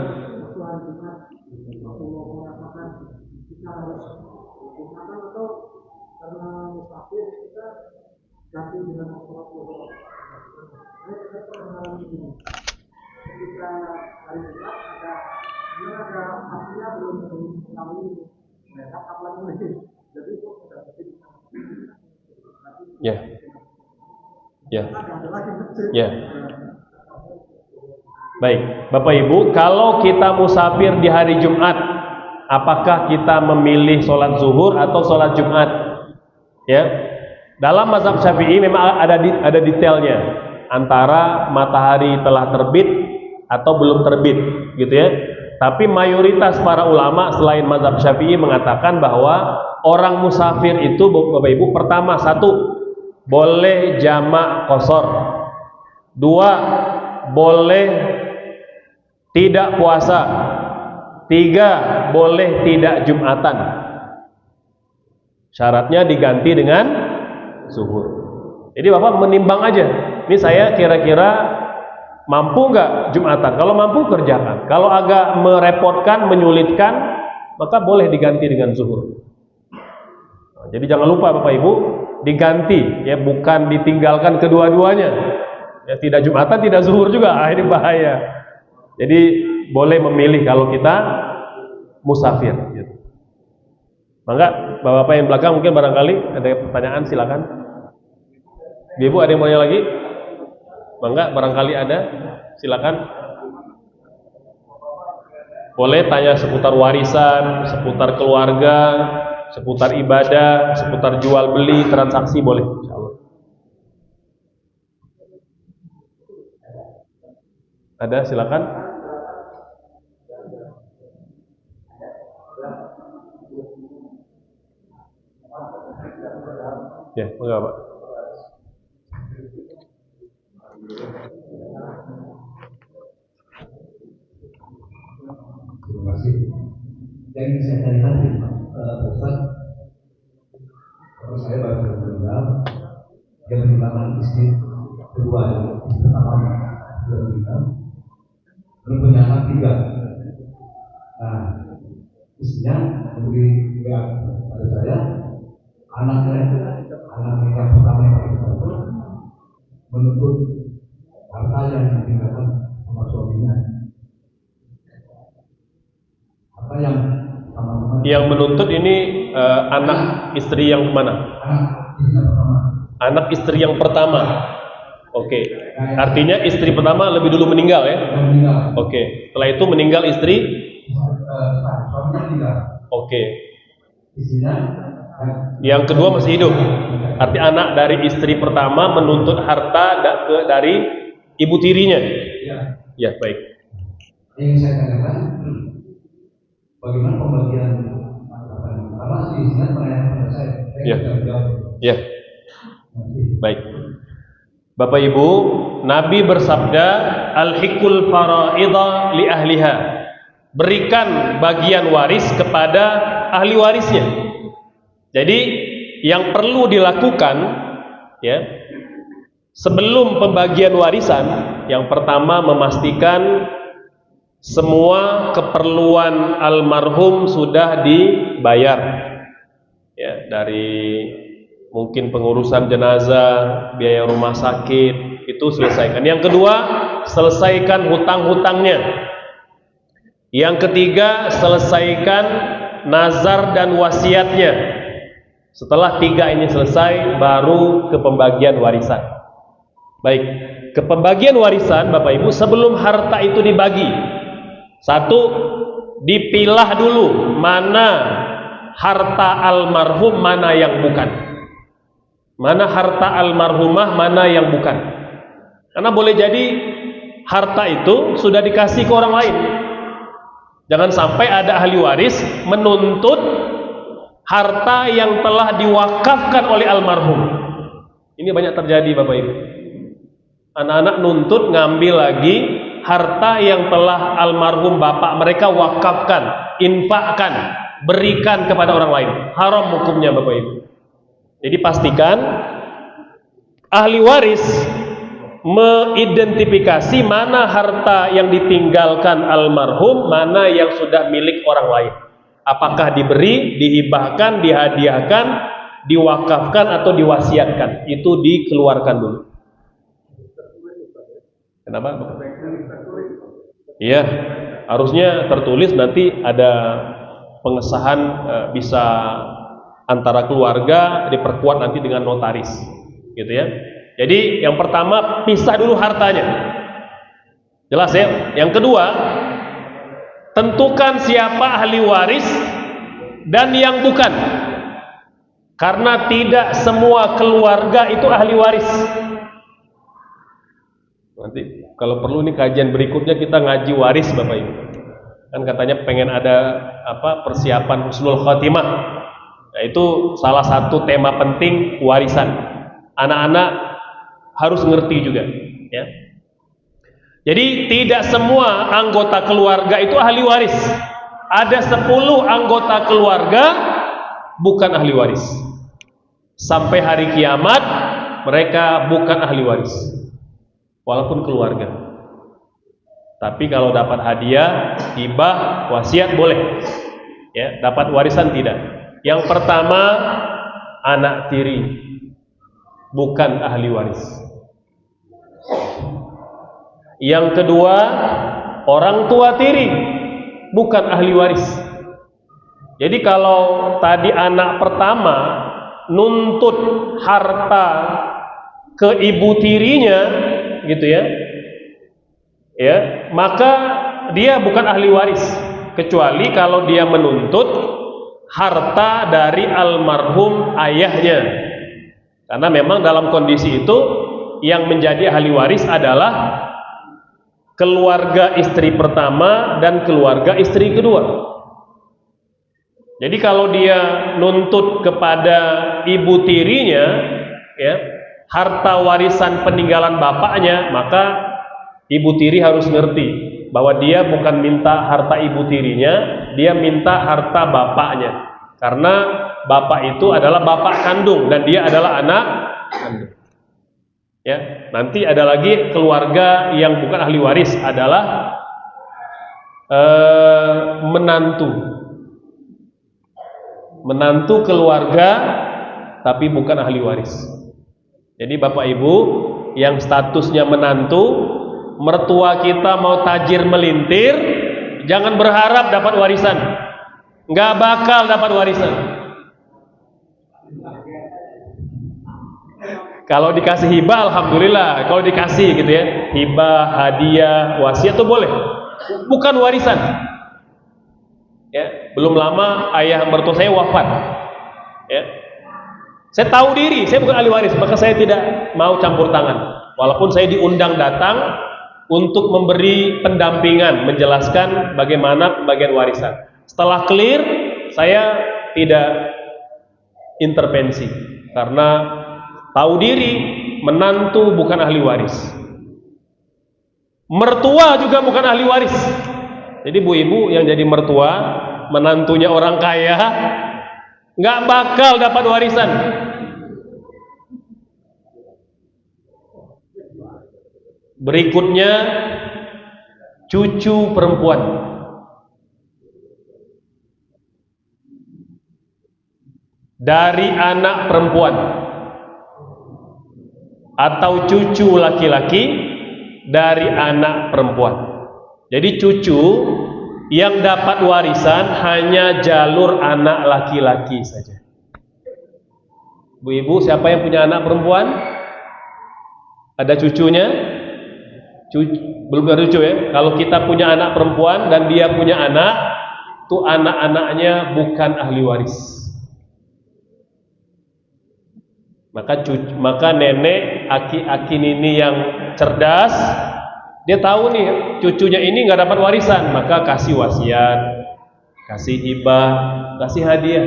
Ya. Ya. Ya. Baik, Bapak Ibu, kalau kita musafir di hari Jumat, apakah kita memilih sholat zuhur atau sholat Jumat? Ya, dalam mazhab Syafi'i memang ada detailnya antara matahari telah terbit atau belum terbit, gitu ya. Tapi mayoritas para ulama selain mazhab Syafi'i mengatakan bahwa orang musafir itu, Bapak Ibu, pertama, 1, boleh jamak qashar. 2, boleh tidak puasa. 3, boleh tidak Jumatan. Syaratnya diganti dengan zuhur. Jadi Bapak menimbang aja, ini saya kira-kira mampu nggak Jumatan. Kalau mampu kerjakan, kalau agak merepotkan, menyulitkan, maka boleh diganti dengan zuhur. Jadi jangan lupa Bapak Ibu, diganti ya, bukan ditinggalkan kedua-duanya ya. Tidak Jumatan, tidak zuhur juga, ini bahaya. Jadi boleh memilih kalau kita musafir gitu. Maka Bapak-bapak yang belakang mungkin barangkali ada pertanyaan, silakan. Ibu ada yang mau nanya lagi? Bangga, barangkali ada, silakan. Boleh tanya seputar warisan, seputar keluarga, seputar ibadah, seputar jual beli, transaksi, boleh. Insyaallah. Ada, silakan. Ya, enggak Pak. Terima kasih. Yang ingin saya tanyakan, Ustaz, kalau saya baru meninggal, yang meninggalkan istri kedua, istri pertama sudah meninggal, punya anak 3. Nah, istrinya memberi pihak pada saya, anak nikah pertama yang itu menuntut harta yang ditinggalkan sama suaminya. Apa yang sama-sama yang menuntut ini anak istri yang mana? Anak istri yang pertama. Oke. Artinya istri pertama lebih dulu meninggal ya? Oke. Setelah itu meninggal istri? Suaminya meninggal. Oke. Istrinya yang kedua masih hidup. Arti anak dari istri pertama menuntut harta dari ibu tirinya. Ya, baik. Yang saya tanyakan, bagaimana pembagian karena si Isnad menanyakan pada saya Ya. bisa menjawab. Ya, Nanti. baik. Bapak Ibu, Nabi bersabda, "Al-hikul faraidha li ahliha." Berikan bagian waris kepada ahli warisnya. Jadi yang perlu dilakukan ya, sebelum pembagian warisan, yang pertama memastikan semua keperluan almarhum sudah dibayar. Ya, dari mungkin pengurusan jenazah, biaya rumah sakit, itu selesaikan. Yang kedua, selesaikan hutang-hutangnya. Yang ketiga, selesaikan nazar dan wasiatnya. Setelah tiga ini selesai, baru ke pembagian warisan. Baik, ke pembagian warisan Bapak Ibu, sebelum harta itu dibagi, satu, dipilah dulu mana harta almarhum, mana yang bukan. Mana harta almarhumah, mana yang bukan. Karena boleh jadi harta itu sudah dikasih ke orang lain. Jangan sampai ada ahli waris menuntut harta yang telah diwakafkan oleh almarhum. Ini banyak terjadi Bapak Ibu. Anak-anak nuntut ngambil lagi harta yang telah almarhum bapak mereka wakafkan, infakkan, berikan kepada orang lain. Haram hukumnya Bapak Ibu. Jadi pastikan ahli waris mengidentifikasi mana harta yang ditinggalkan almarhum, mana yang sudah milik orang lain. Apakah diberi, dihibahkan, dihadiahkan, diwakafkan atau diwasiatkan. Itu dikeluarkan dulu. Kenapa? Iya, harusnya tertulis, nanti ada pengesahan, bisa antara keluarga, diperkuat nanti dengan notaris, gitu ya. Jadi yang pertama, pisah dulu hartanya. Jelas ya? Yang kedua, tentukan siapa ahli waris dan yang bukan. Karena tidak semua keluarga itu ahli waris. Nanti kalau perlu nih kajian berikutnya kita ngaji waris Bapak Ibu. Kan katanya pengen ada persiapan husnul khotimah. Nah, itu salah satu tema penting warisan. Anak-anak harus ngerti juga ya. Jadi tidak semua anggota keluarga itu ahli waris. Ada 10 anggota keluarga bukan ahli waris. Sampai hari kiamat mereka bukan ahli waris, walaupun keluarga. Tapi kalau dapat hadiah, hibah, wasiat boleh ya. Dapat warisan tidak. Yang pertama, anak tiri bukan ahli waris. Yang kedua, orang tua tiri bukan ahli waris. Jadi kalau tadi anak pertama nuntut harta ke ibu tirinya gitu ya, maka dia bukan ahli waris, kecuali kalau dia menuntut harta dari almarhum ayahnya. Karena memang dalam kondisi itu yang menjadi ahli waris adalah keluarga istri pertama dan keluarga istri kedua. Jadi kalau dia nuntut kepada ibu tirinya ya, harta warisan peninggalan bapaknya, maka ibu tiri harus ngerti bahwa dia bukan minta harta ibu tirinya, dia minta harta bapaknya. Karena bapak itu adalah bapak kandung dan dia adalah anak kandung. Ya, nanti ada lagi keluarga yang bukan ahli waris adalah menantu keluarga tapi bukan ahli waris. Jadi Bapak Ibu yang statusnya menantu, mertua kita mau tajir melintir, jangan berharap dapat warisan. Nggak bakal dapat warisan. Kalau dikasih hibah alhamdulillah, kalau dikasih gitu ya, hibah, hadiah, wasiat itu boleh. Bukan warisan. Ya, belum lama ayah mertua saya wafat. Ya. Saya tahu diri, saya bukan ahli waris, maka saya tidak mau campur tangan. Walaupun saya diundang datang untuk memberi pendampingan, menjelaskan bagaimana pembagian warisan. Setelah clear, saya tidak intervensi karena tahu diri menantu bukan ahli waris, mertua juga bukan ahli waris. Jadi bu ibu yang jadi mertua, menantunya orang kaya, nggak bakal dapat warisan. Berikutnya cucu perempuan. Dari anak perempuan atau cucu laki-laki dari anak perempuan. Jadi cucu yang dapat warisan hanya jalur anak laki-laki saja. Bu ibu, siapa yang punya anak perempuan? Ada cucunya? Belum ada cucu ya. Kalau kita punya anak perempuan dan dia punya anak, tuh anak-anaknya bukan ahli waris. Maka nenek aki-aki ini yang cerdas, dia tahu nih cucunya ini nggak dapat warisan, maka kasih wasiat, kasih hibah, kasih hadiah.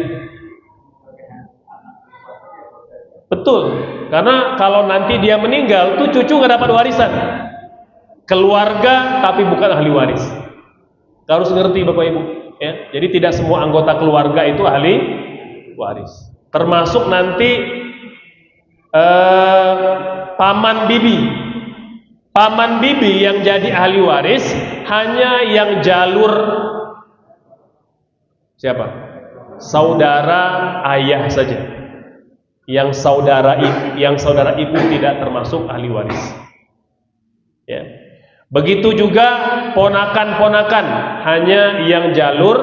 Betul, karena kalau nanti dia meninggal, tuh cucu nggak dapat warisan. Keluarga tapi bukan ahli waris. Harus ngerti Bapak Ibu, ya. Jadi tidak semua anggota keluarga itu ahli waris. Termasuk nanti paman bibi yang jadi ahli waris hanya yang jalur siapa? Saudara ayah saja. Yang saudara ibu tidak termasuk ahli waris. Ya. Begitu juga ponakan-ponakan hanya yang jalur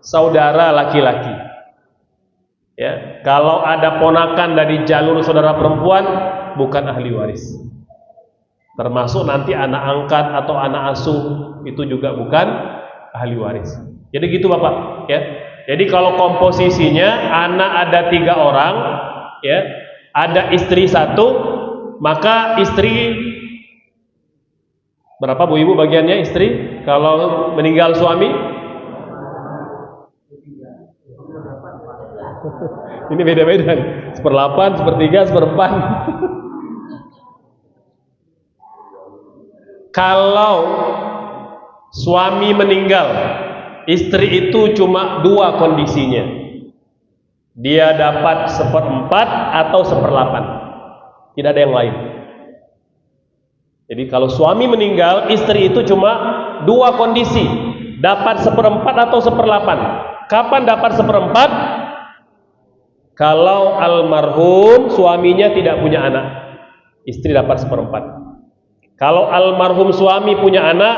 saudara laki-laki. Ya, kalau ada ponakan dari jalur saudara perempuan bukan ahli waris. Termasuk nanti anak angkat atau anak asuh itu juga bukan ahli waris. Jadi gitu Bapak, ya. Jadi kalau komposisinya anak ada 3 orang, ya, ada istri 1, maka istri berapa Bu Ibu bagiannya istri kalau meninggal suami? Ini beda-beda, 1/8, 1/3, 1/4. Kalau suami meninggal, istri itu cuma 2 kondisinya. Dia dapat 1/4 atau 1/8. Tidak ada yang lain. Jadi kalau suami meninggal, istri itu cuma 2 kondisi. Dapat 1/4 atau 1/8. Kapan dapat 1/4? Kalau almarhum suaminya tidak punya anak, istri dapat 1/4. Kalau almarhum suami punya anak,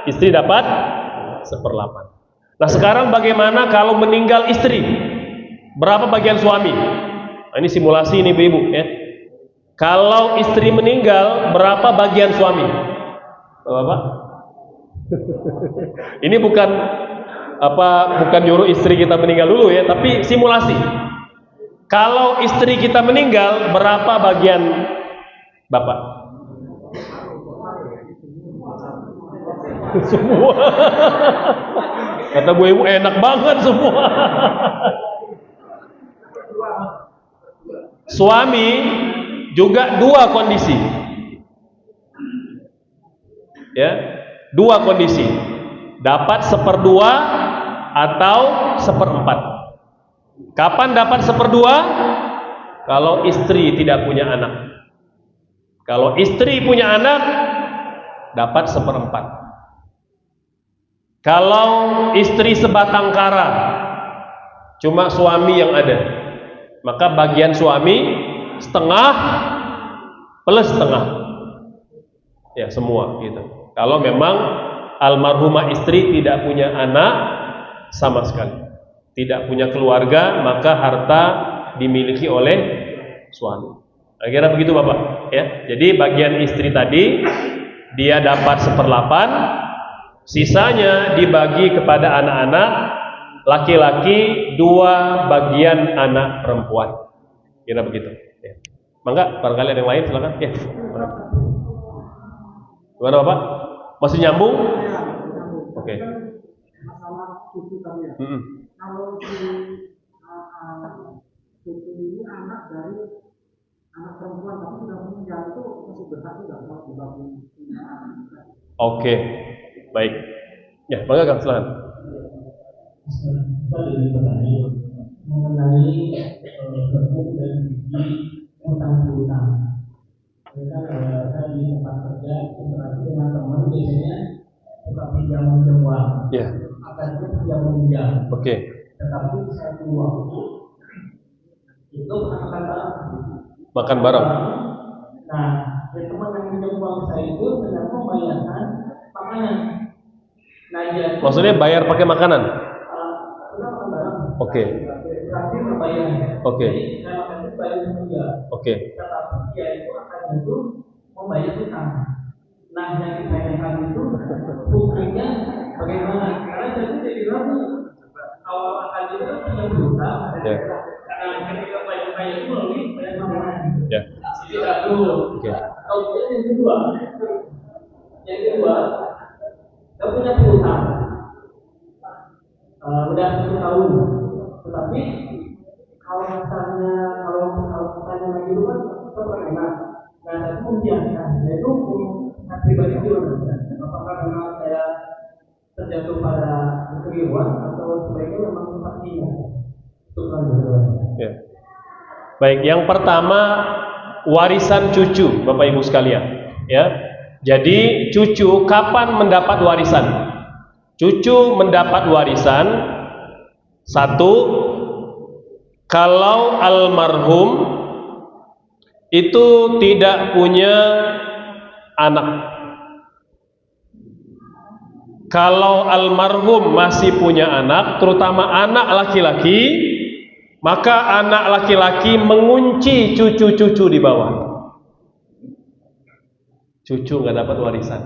istri dapat 1/8. Nah sekarang bagaimana kalau meninggal istri? Berapa bagian suami? Nah, ini simulasi ini Ibu ya. Kalau istri meninggal, berapa bagian suami? Bapak? Ini bukan nyuruh istri kita meninggal dulu ya, tapi simulasi. Kalau istri kita meninggal, berapa bagian Bapak? Semua. Kata Bu Ibu enak banget semua. Suami juga 2 kondisi. Ya, 2 kondisi. Dapat 1/2 atau 1/4. Kapan dapat 1/2? Kalau istri tidak punya anak. Kalau istri punya anak, dapat 1/4. Kalau istri sebatang kara, cuma suami yang ada, maka bagian suami setengah plus setengah. Ya semua gitu. Kalau memang almarhumah istri tidak punya anak sama sekali, tidak punya keluarga, maka harta dimiliki oleh suami. Akhirnya begitu Bapak ya. Jadi bagian istri tadi dia dapat 1/8, sisanya dibagi kepada anak-anak laki-laki, 2 bagian anak perempuan. Kira begitu ya. Mangga barangkali ada yang lain silakan ya. Gimana Bapak? Masih nyambung? Oke. Masalah cucu ya. Kalau si cucu ini anak dari anak perempuan tapi sudah meninggal itu masih berhak tidak mau dibagi? Oke, baik. Ya, bangga Kang, silakan. Tadi bertanya mengenai hukum dan gigi utang piutang. Mereka saya di tempat kerja interaksi dengan teman biasanya suka pinjam uang. Ya. Akan pinjam pinjam. Oke. Tetapi satu waktu itu makan bareng. Makan bareng. Nah, teman yang pinjam uang saya itu ternyata membayarkan makanan. Nah, jadi Maksudnya bayar pakai makanan? Oke. Berarti membayarnya. Oke. Jadi saya makan itu bayar sama dia. Oke. Tetapi dia itu akan itu membayar utang. Nah, yang ditanyakan itu hukumnya bagaimana? Karena jadi ragu. Awal akan itu pinjam utang. Ya. Nah, ketika bayar itu melalui bayar makanan. Ya. Jadi ragu. Oke. Kemudian yang kedua, kita punya piutang. Udah 1 tahun, tetapi kalau misalnya lagi itu kan seperti enak. Nah, itu membiarkan. Nah, itu pribadi gimana? Apakah memang saya terjatuh pada kekeliruan atau sebaiknya memang sepertinya? Itu kan Ya. Baik, yang pertama warisan cucu, Bapak Ibu sekalian, ya. Jadi cucu kapan mendapat warisan? Cucu mendapat warisan satu, kalau almarhum itu tidak punya anak. Kalau almarhum masih punya anak, terutama anak laki-laki, maka anak laki-laki mengunci cucu-cucu di bawah. Cucu nggak dapat warisan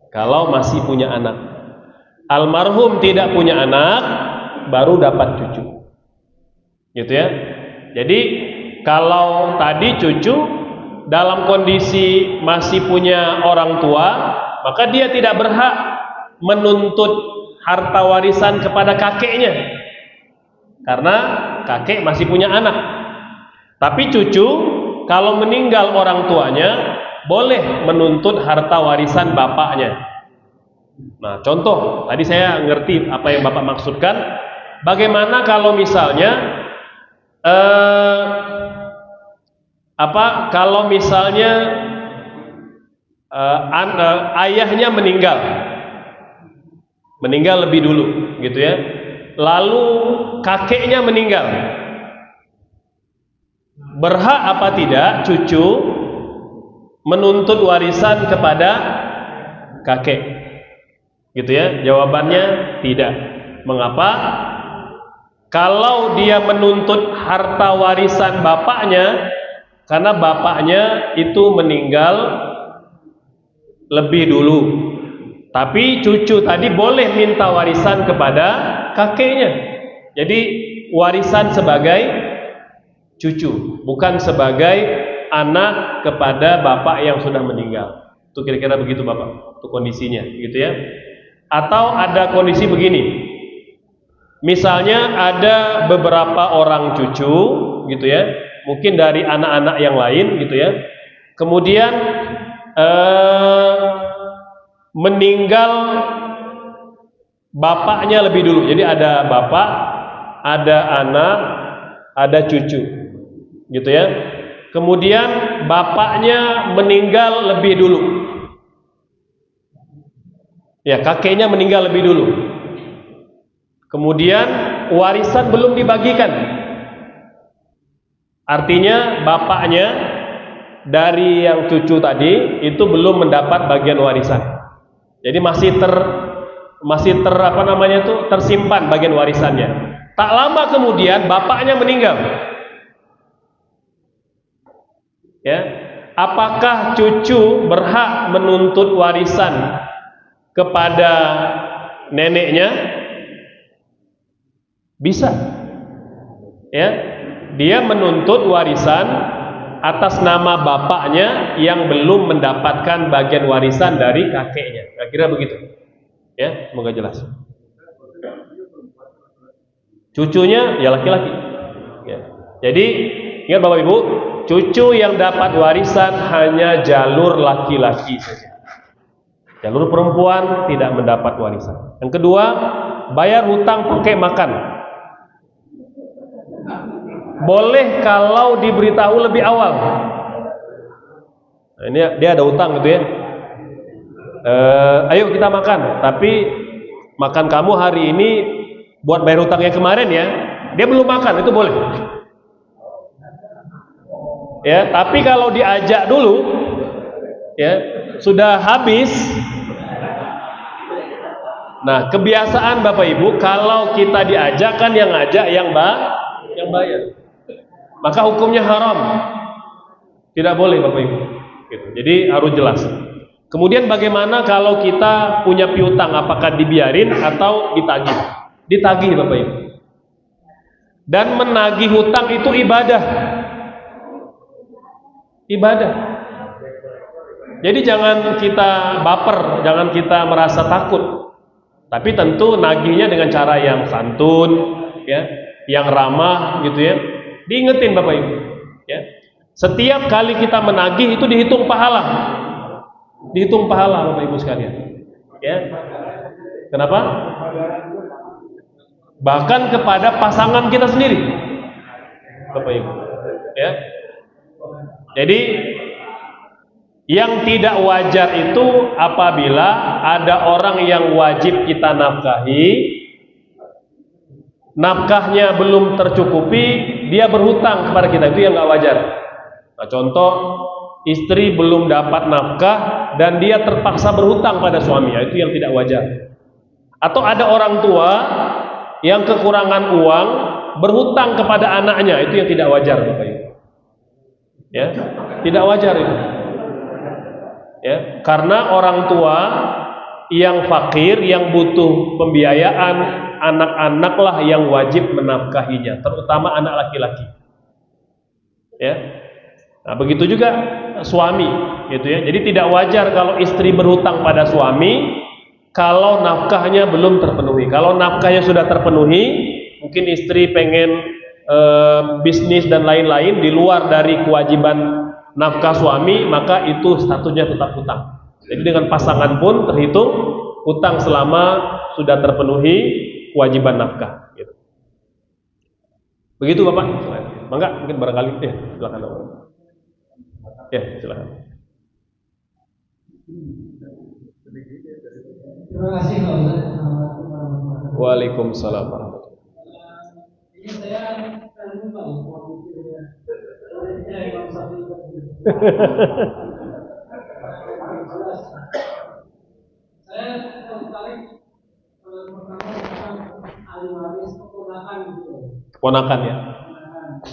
kalau masih punya anak. Almarhum tidak punya anak, baru dapat cucu, gitu ya. Jadi kalau tadi cucu dalam kondisi masih punya orang tua, maka dia tidak berhak menuntut harta warisan kepada kakeknya, karena kakek masih punya anak. Tapi cucu kalau meninggal orang tuanya boleh menuntut harta warisan bapaknya. Nah, contoh, tadi saya ngerti apa yang Bapak maksudkan. Bagaimana kalau misalnya kalau misalnya ayahnya meninggal lebih dulu, gitu ya. Lalu kakeknya meninggal. Berhak apa tidak cucu menuntut warisan kepada kakek? Gitu ya, jawabannya tidak. Mengapa? Kalau dia menuntut harta warisan bapaknya, karena bapaknya itu meninggal lebih dulu. Tapi cucu tadi boleh minta warisan kepada kakeknya. Jadi warisan sebagai cucu, bukan sebagai anak kepada bapak yang sudah meninggal. Itu kira-kira begitu Bapak, itu kondisinya, gitu ya. Atau ada kondisi begini, misalnya ada beberapa orang cucu, gitu ya, mungkin dari anak-anak yang lain, gitu ya, kemudian meninggal bapaknya lebih dulu. Jadi ada bapak, ada anak, ada cucu, gitu ya. Kemudian bapaknya meninggal lebih dulu. Ya, kakeknya meninggal lebih dulu. Kemudian warisan belum dibagikan. Artinya bapaknya dari yang cucu tadi itu belum mendapat bagian warisan. Jadi masih tersimpan bagian warisannya. Tak lama kemudian bapaknya meninggal. Ya, apakah cucu berhak menuntut warisan kepada neneknya? Bisa. Ya, dia menuntut warisan atas nama bapaknya yang belum mendapatkan bagian warisan dari kakeknya. Kira-kira begitu. Ya, semoga jelas. Cucunya ya laki-laki. Ya. Jadi ingat Bapak Ibu, cucu yang dapat warisan hanya jalur laki-laki saja. Jalur perempuan tidak mendapat warisan. Yang kedua, bayar hutang pakai makan. Boleh kalau diberitahu lebih awal. Nah, ini dia ada hutang gitu ya. Ayo kita makan, tapi makan kamu hari ini buat bayar hutang yang kemarin ya. Dia belum makan, itu boleh. Ya, tapi kalau diajak dulu, ya sudah habis. Nah, kebiasaan Bapak Ibu kalau kita diajak kan yang ngajak yang bayar. Maka hukumnya haram. Tidak boleh Bapak Ibu. Gitu. Jadi harus jelas. Kemudian bagaimana kalau kita punya piutang, apakah dibiarin atau ditagih? Ditagih Bapak Ibu. Dan menagih hutang itu ibadah. Ibadah. Jadi jangan kita baper, jangan kita merasa takut. Tapi tentu nagihnya dengan cara yang santun, ya, yang ramah gitu ya. Diingetin Bapak Ibu, ya. Setiap kali kita menagih itu dihitung pahala. Dihitung pahala Bapak Ibu sekalian. Ya. Kenapa? Bahkan kepada pasangan kita sendiri. Bapak Ibu. Ya. Jadi yang tidak wajar itu apabila ada orang yang wajib kita nafkahi, nafkahnya belum tercukupi, dia berhutang kepada kita, itu yang nggak wajar. Nah, contoh istri belum dapat nafkah dan dia terpaksa berhutang pada suaminya, itu yang tidak wajar. Atau ada orang tua yang kekurangan uang berhutang kepada anaknya, itu yang tidak wajar, Bapak Ibu. Ya, tidak wajar itu. Ya, karena orang tua yang fakir, yang butuh pembiayaan, anak-anaklah yang wajib menafkahinya, terutama anak laki-laki. Ya, nah begitu juga suami, gitu ya. Jadi tidak wajar kalau istri berhutang pada suami kalau nafkahnya belum terpenuhi. Kalau nafkahnya sudah terpenuhi, mungkin istri pengen bisnis dan lain-lain di luar dari kewajiban nafkah suami, maka itu statusnya tetap hutang. Jadi dengan pasangan pun terhitung hutang selama sudah terpenuhi kewajiban nafkah. Gitu. Begitu Bapak. Mangga mungkin barangkali. Silakan Bapak. Ya silakan. Terima kasih Pak Ustaz. Waalaikumsalam warahmatullahi wabarakatuh. Ini saya kan lupa mau pikirnya. Imam Syafi'i. Saya tertarik pertama tentang ahli waris keponakan gitu. Keponakan ya.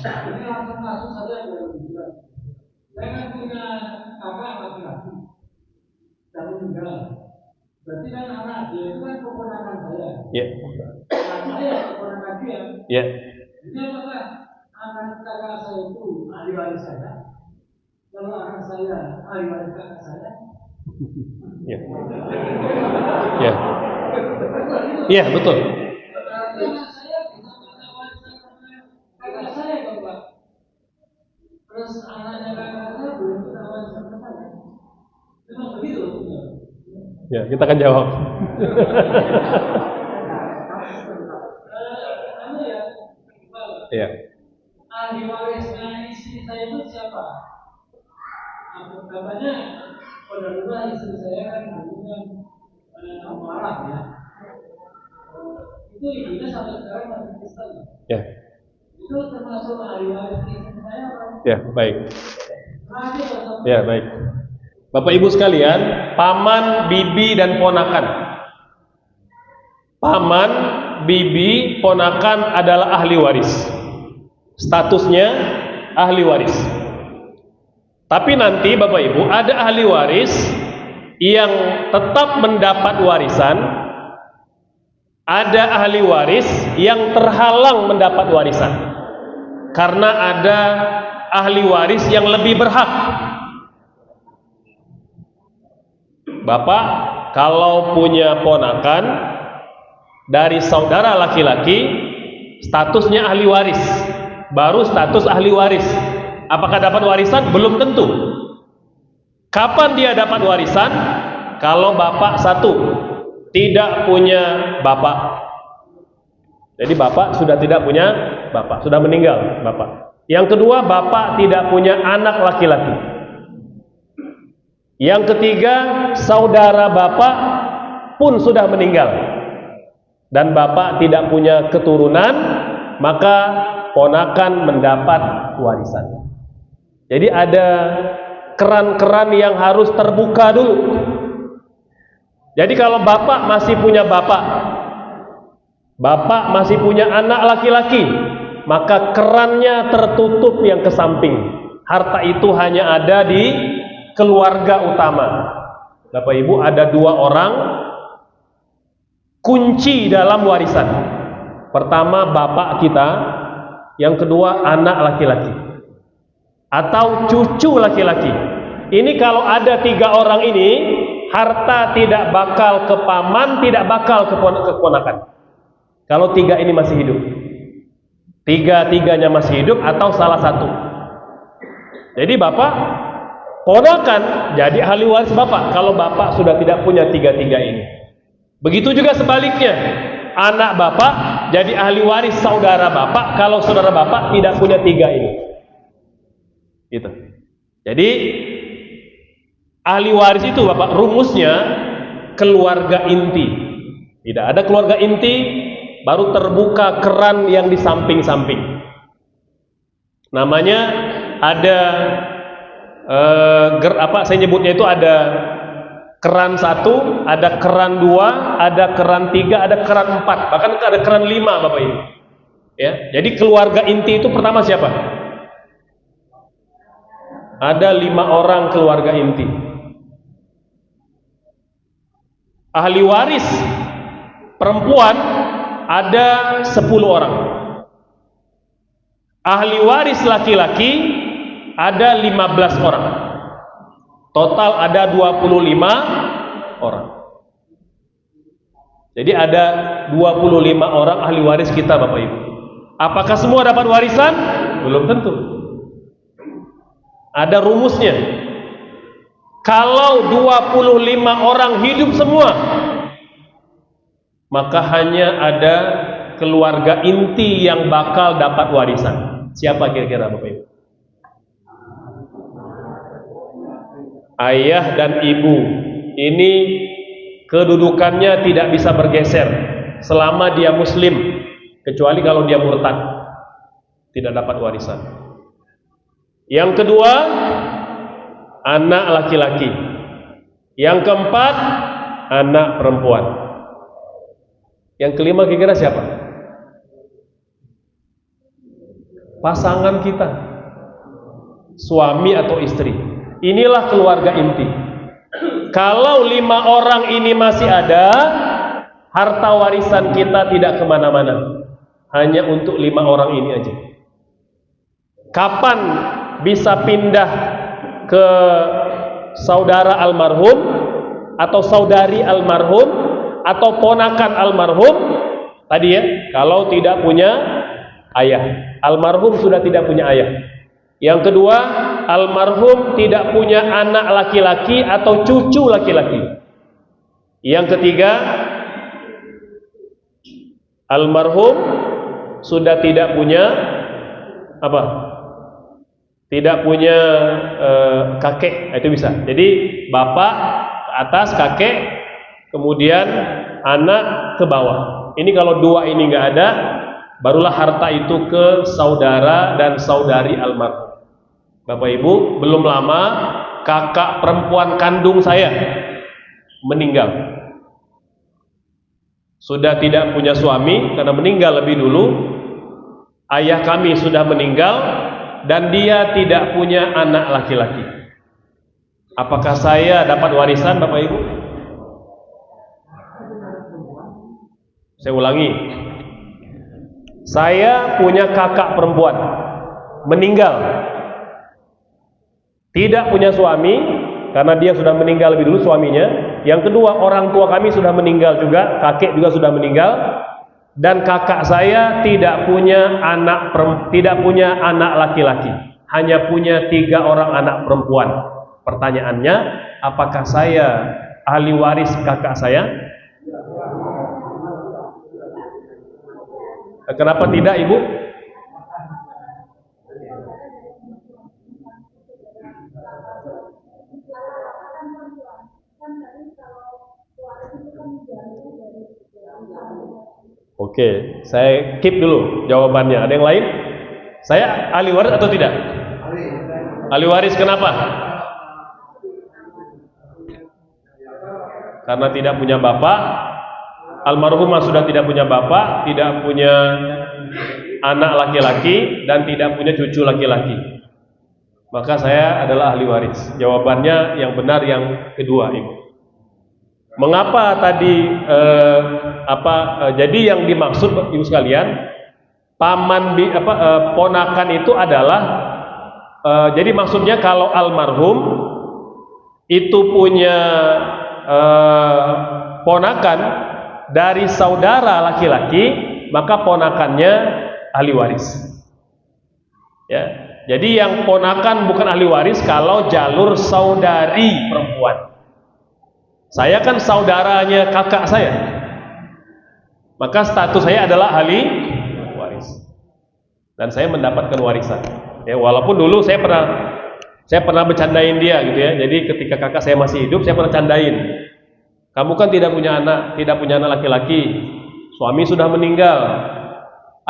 Ini langsung kasus saja yang baru bilang. Saya kan punya kakak laki-laki dan meninggal. Berarti kan anak dia itu kan keponakan saya. Ya. Anak saya keponakan dia. Ya. Jadi apakah anak kakak saya itu ahli waris saya? Kalau anak saya ahli waris kakak saya? Ya. Ya. Ya, betul. Anak saya bisa minta warisan kakak saya, Bapak. Terus anaknya kakak saya belum minta warisan kakak saya. Memang begitu. Ya, kita akan jawab. Ya. Ahli warisnya istri saya itu siapa? Katanya pada istri saya kan hubungan marah ya. Itu ibunya sampai sekarang masih Kristen. Ya. Itu termasuk ahli waris istri saya apa? Ya, baik. Ya, baik. Bapak Ibu sekalian, paman, bibi dan ponakan. Paman, bibi, ponakan adalah ahli waris. Statusnya ahli waris. Tapi nanti Bapak Ibu ada ahli waris yang tetap mendapat warisan, ada ahli waris yang terhalang mendapat warisan karena ada ahli waris yang lebih berhak. Bapak kalau punya ponakan dari saudara laki-laki, statusnya ahli waris, baru status ahli waris. Apakah dapat warisan? Belum tentu. Kapan dia dapat warisan? Kalau bapak satu tidak punya bapak. Jadi bapak sudah tidak punya bapak, sudah meninggal bapak. Yang kedua, bapak tidak punya anak laki-laki. Yang ketiga, saudara bapak pun sudah meninggal dan bapak tidak punya keturunan, maka ponakan mendapat warisan. Jadi ada keran-keran yang harus terbuka dulu. Jadi kalau bapak masih punya bapak masih punya anak laki-laki, maka kerannya tertutup yang ke samping. Harta itu hanya ada di keluarga utama. Bapak Ibu, ada dua orang kunci dalam warisan. Pertama bapak kita, yang kedua anak laki-laki atau cucu laki-laki. Ini kalau ada tiga orang ini, harta tidak bakal ke paman, tidak bakal ke keponakan. Kalau tiga ini masih hidup, tiga-tiganya masih hidup atau salah satu. Jadi bapak, ponakan jadi ahli waris bapak kalau bapak sudah tidak punya tiga-tiga ini. Begitu juga sebaliknya, anak bapak jadi ahli waris saudara bapak kalau saudara bapak tidak punya tiga ini. Gitu. Jadi ahli waris itu bapak rumusnya keluarga inti. Tidak ada keluarga inti, baru terbuka keran yang di samping-samping. Namanya ada saya nyebutnya itu ada keran 1, ada keran 2, ada keran 3, ada keran 4, bahkan ada keran 5 Bapak Ibu. Ya, jadi keluarga inti itu pertama siapa? Ada 5 orang keluarga inti. Ahli waris perempuan ada 10 orang. Ahli waris laki-laki ada 15 orang. Total ada 25 orang. Jadi ada 25 orang ahli waris kita Bapak Ibu. Apakah semua dapat warisan? Belum tentu. Ada rumusnya. Kalau 25 orang hidup semua, maka hanya ada keluarga inti yang bakal dapat warisan. Siapa kira-kira Bapak Ibu? Ayah dan ibu. Ini kedudukannya tidak bisa bergeser selama dia muslim, kecuali kalau dia murtad, tidak dapat warisan. Yang kedua, anak laki-laki. Yang keempat, anak perempuan. Yang kelima kira-kira siapa? Pasangan kita, suami atau istri. Inilah keluarga inti. Kalau 5 orang ini masih ada, harta warisan kita tidak kemana-mana, hanya untuk 5 orang ini aja. Kapan bisa pindah ke saudara almarhum atau saudari almarhum atau ponakan almarhum? Tadi ya, kalau tidak punya ayah, almarhum sudah tidak punya ayah. Yang kedua, almarhum tidak punya anak laki-laki atau cucu laki-laki. Yang ketiga, almarhum sudah tidak punya apa? Tidak punya kakek, itu bisa. Jadi bapak ke atas, kakek, kemudian anak ke bawah. Ini kalau 2 ini nggak ada, barulah harta itu ke saudara dan saudari almarhum. Bapak Ibu, belum lama kakak perempuan kandung saya meninggal. Sudah tidak punya suami karena meninggal lebih dulu. Ayah kami sudah meninggal dan dia tidak punya anak laki-laki. Apakah saya dapat warisan Bapak Ibu? Saya ulangi. Saya punya kakak perempuan meninggal, tidak punya suami karena dia sudah meninggal lebih dulu suaminya. Yang kedua, orang tua kami sudah meninggal juga, kakek juga sudah meninggal. dan kakak saya tidak punya anak laki-laki, hanya punya 3 orang anak perempuan. Pertanyaannya, apakah saya ahli waris kakak saya? Kenapa tidak, Ibu? Oke, saya keep dulu jawabannya. Ada yang lain? Saya ahli waris atau tidak? Ahli waris, kenapa? Karena tidak punya bapak. Almarhumah sudah tidak punya bapak, tidak punya anak laki-laki, dan tidak punya cucu laki-laki. Maka saya adalah ahli waris. Jawabannya yang benar yang kedua, Ibu. Mengapa tadi jadi yang dimaksud Ibu sekalian, ponakan itu adalah jadi maksudnya kalau almarhum itu punya ponakan dari saudara laki-laki, maka ponakannya ahli waris. Ya. Jadi yang ponakan bukan ahli waris kalau jalur saudari perempuan. Saya kan saudaranya kakak saya, maka status saya adalah ahli waris, dan saya mendapatkan warisan. Ya, walaupun dulu saya pernah bercandain dia gitu ya. Jadi ketika kakak saya masih hidup, saya pernah candain, kamu kan tidak punya anak laki-laki, suami sudah meninggal,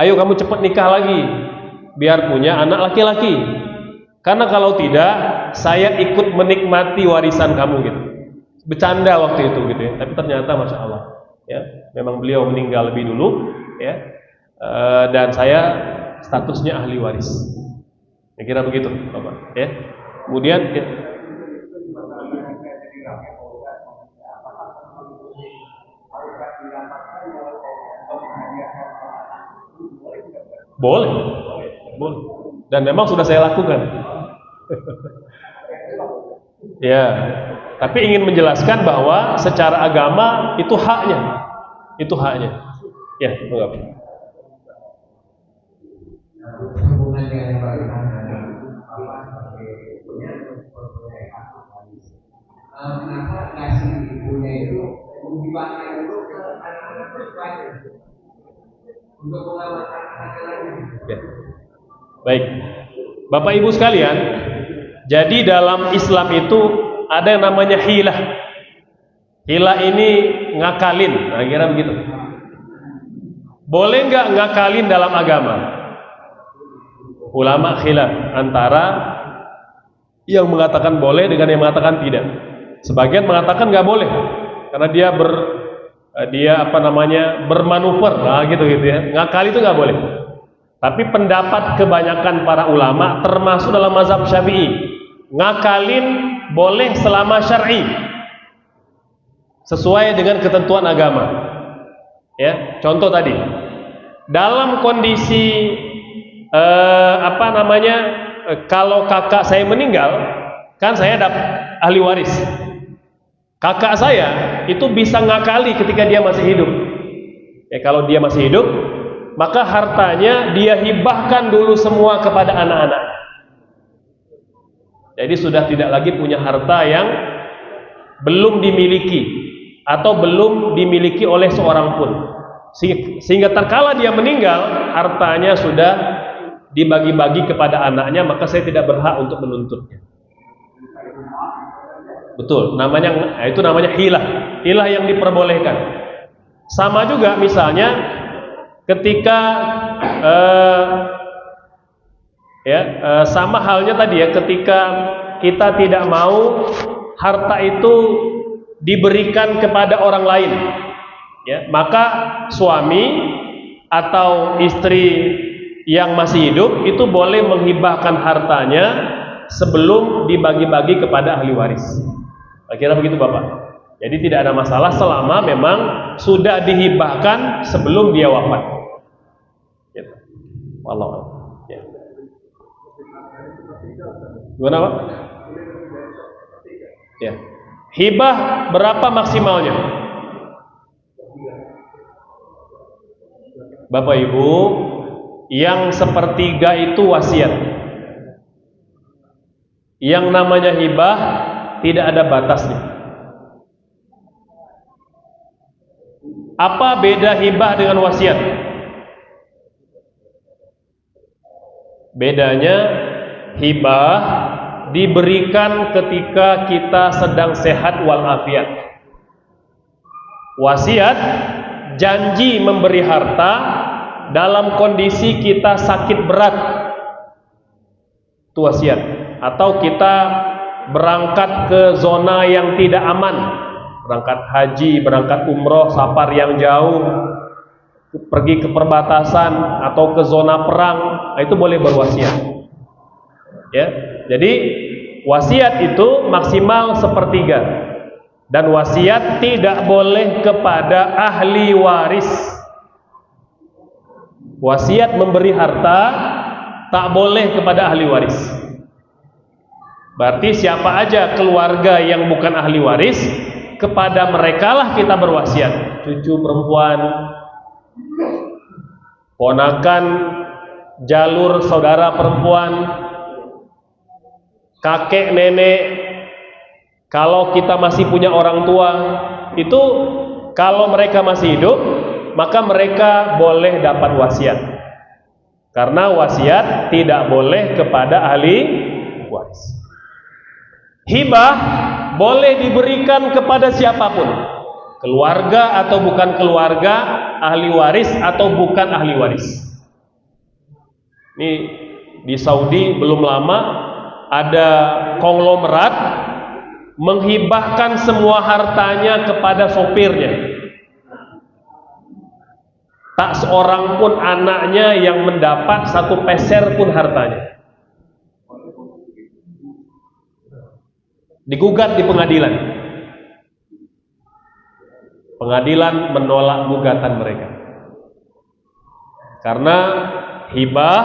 ayo kamu cepat nikah lagi, biar punya anak laki-laki. Karena kalau tidak, saya ikut menikmati warisan kamu gitu. Bercanda waktu itu gitu ya, tapi ternyata masya Allah ya, memang beliau meninggal lebih dulu ya, dan saya statusnya ahli waris. Ya, kira begitu Bapak ya. Kemudian ya, boleh, dan memang sudah saya lakukan. Ya, tapi ingin menjelaskan bahwa secara agama itu haknya. Ya, enggak. Hubungan dengan bagaimana Bapak sebagai punya kenapa ngasih ibunya itu menghibahkan dulu ke anak-anak bersekolah untuk mengamalkan anak lagi? Ya. Baik, Bapak Ibu sekalian, jadi dalam Islam itu ada yang namanya hilah. Hilah ini ngakalin, kira begitu. Boleh nggak ngakalin dalam agama? Ulama khilaf antara yang mengatakan boleh dengan yang mengatakan tidak. Sebagian mengatakan nggak boleh karena dia bermanuver, gitu ya. Ngakali itu nggak boleh. Tapi pendapat kebanyakan para ulama termasuk dalam mazhab Syafi'i, ngakalin boleh selama syar'i, sesuai dengan ketentuan agama. Ya, contoh tadi, dalam kondisi kalau kakak saya meninggal, kan saya dapat ahli waris. Kakak saya itu bisa ngakali ketika dia masih hidup. Ya, kalau dia masih hidup, maka hartanya dia hibahkan dulu semua kepada anak-anak. Jadi sudah tidak lagi punya harta yang belum dimiliki atau belum dimiliki oleh seorang pun. Sehingga tatkala dia meninggal, hartanya sudah dibagi-bagi kepada anaknya, maka saya tidak berhak untuk menuntutnya. Betul, itu namanya hilah yang diperbolehkan. Sama juga misalnya ketika sama halnya tadi ya, ketika kita tidak mau harta itu diberikan kepada orang lain, ya, maka suami atau istri yang masih hidup itu boleh menghibahkan hartanya sebelum dibagi-bagi kepada ahli waris. Kira begitu Bapak. Jadi tidak ada masalah selama memang sudah dihibahkan sebelum dia wafat. Gitu. Wallahu a'lam. Ya. Gimana Pak? Ya. Hibah berapa maksimalnya? Bapak Ibu, yang sepertiga itu wasiat. Yang namanya hibah tidak ada batasnya. Apa beda hibah dengan wasiat? Bedanya, hibah diberikan ketika kita sedang sehat walafiat. Wasiat, janji memberi harta dalam kondisi kita sakit berat. Itu wasiat. Atau kita berangkat ke zona yang tidak aman, berangkat haji, berangkat umroh, safar yang jauh, pergi ke perbatasan atau ke zona perang, itu boleh berwasiat. Ya, jadi wasiat itu maksimal sepertiga, dan wasiat tidak boleh kepada ahli waris. Wasiat memberi harta tak boleh kepada ahli waris. Berarti siapa aja keluarga yang bukan ahli waris, kepada merekalah kita berwasiat. Cucu perempuan, ponakan, jalur saudara perempuan, kakek nenek. Kalau kita masih punya orang tua, itu kalau mereka masih hidup, maka mereka boleh dapat wasiat. Karena wasiat tidak boleh kepada ahli waris. Hibah boleh diberikan kepada siapapun, keluarga atau bukan keluarga, ahli waris atau bukan ahli waris. Ini di Saudi belum lama ada konglomerat menghibahkan semua hartanya kepada sopirnya. Tak seorang pun anaknya yang mendapat satu peser pun hartanya. Digugat di pengadilan. Pengadilan menolak gugatan mereka. Karena hibah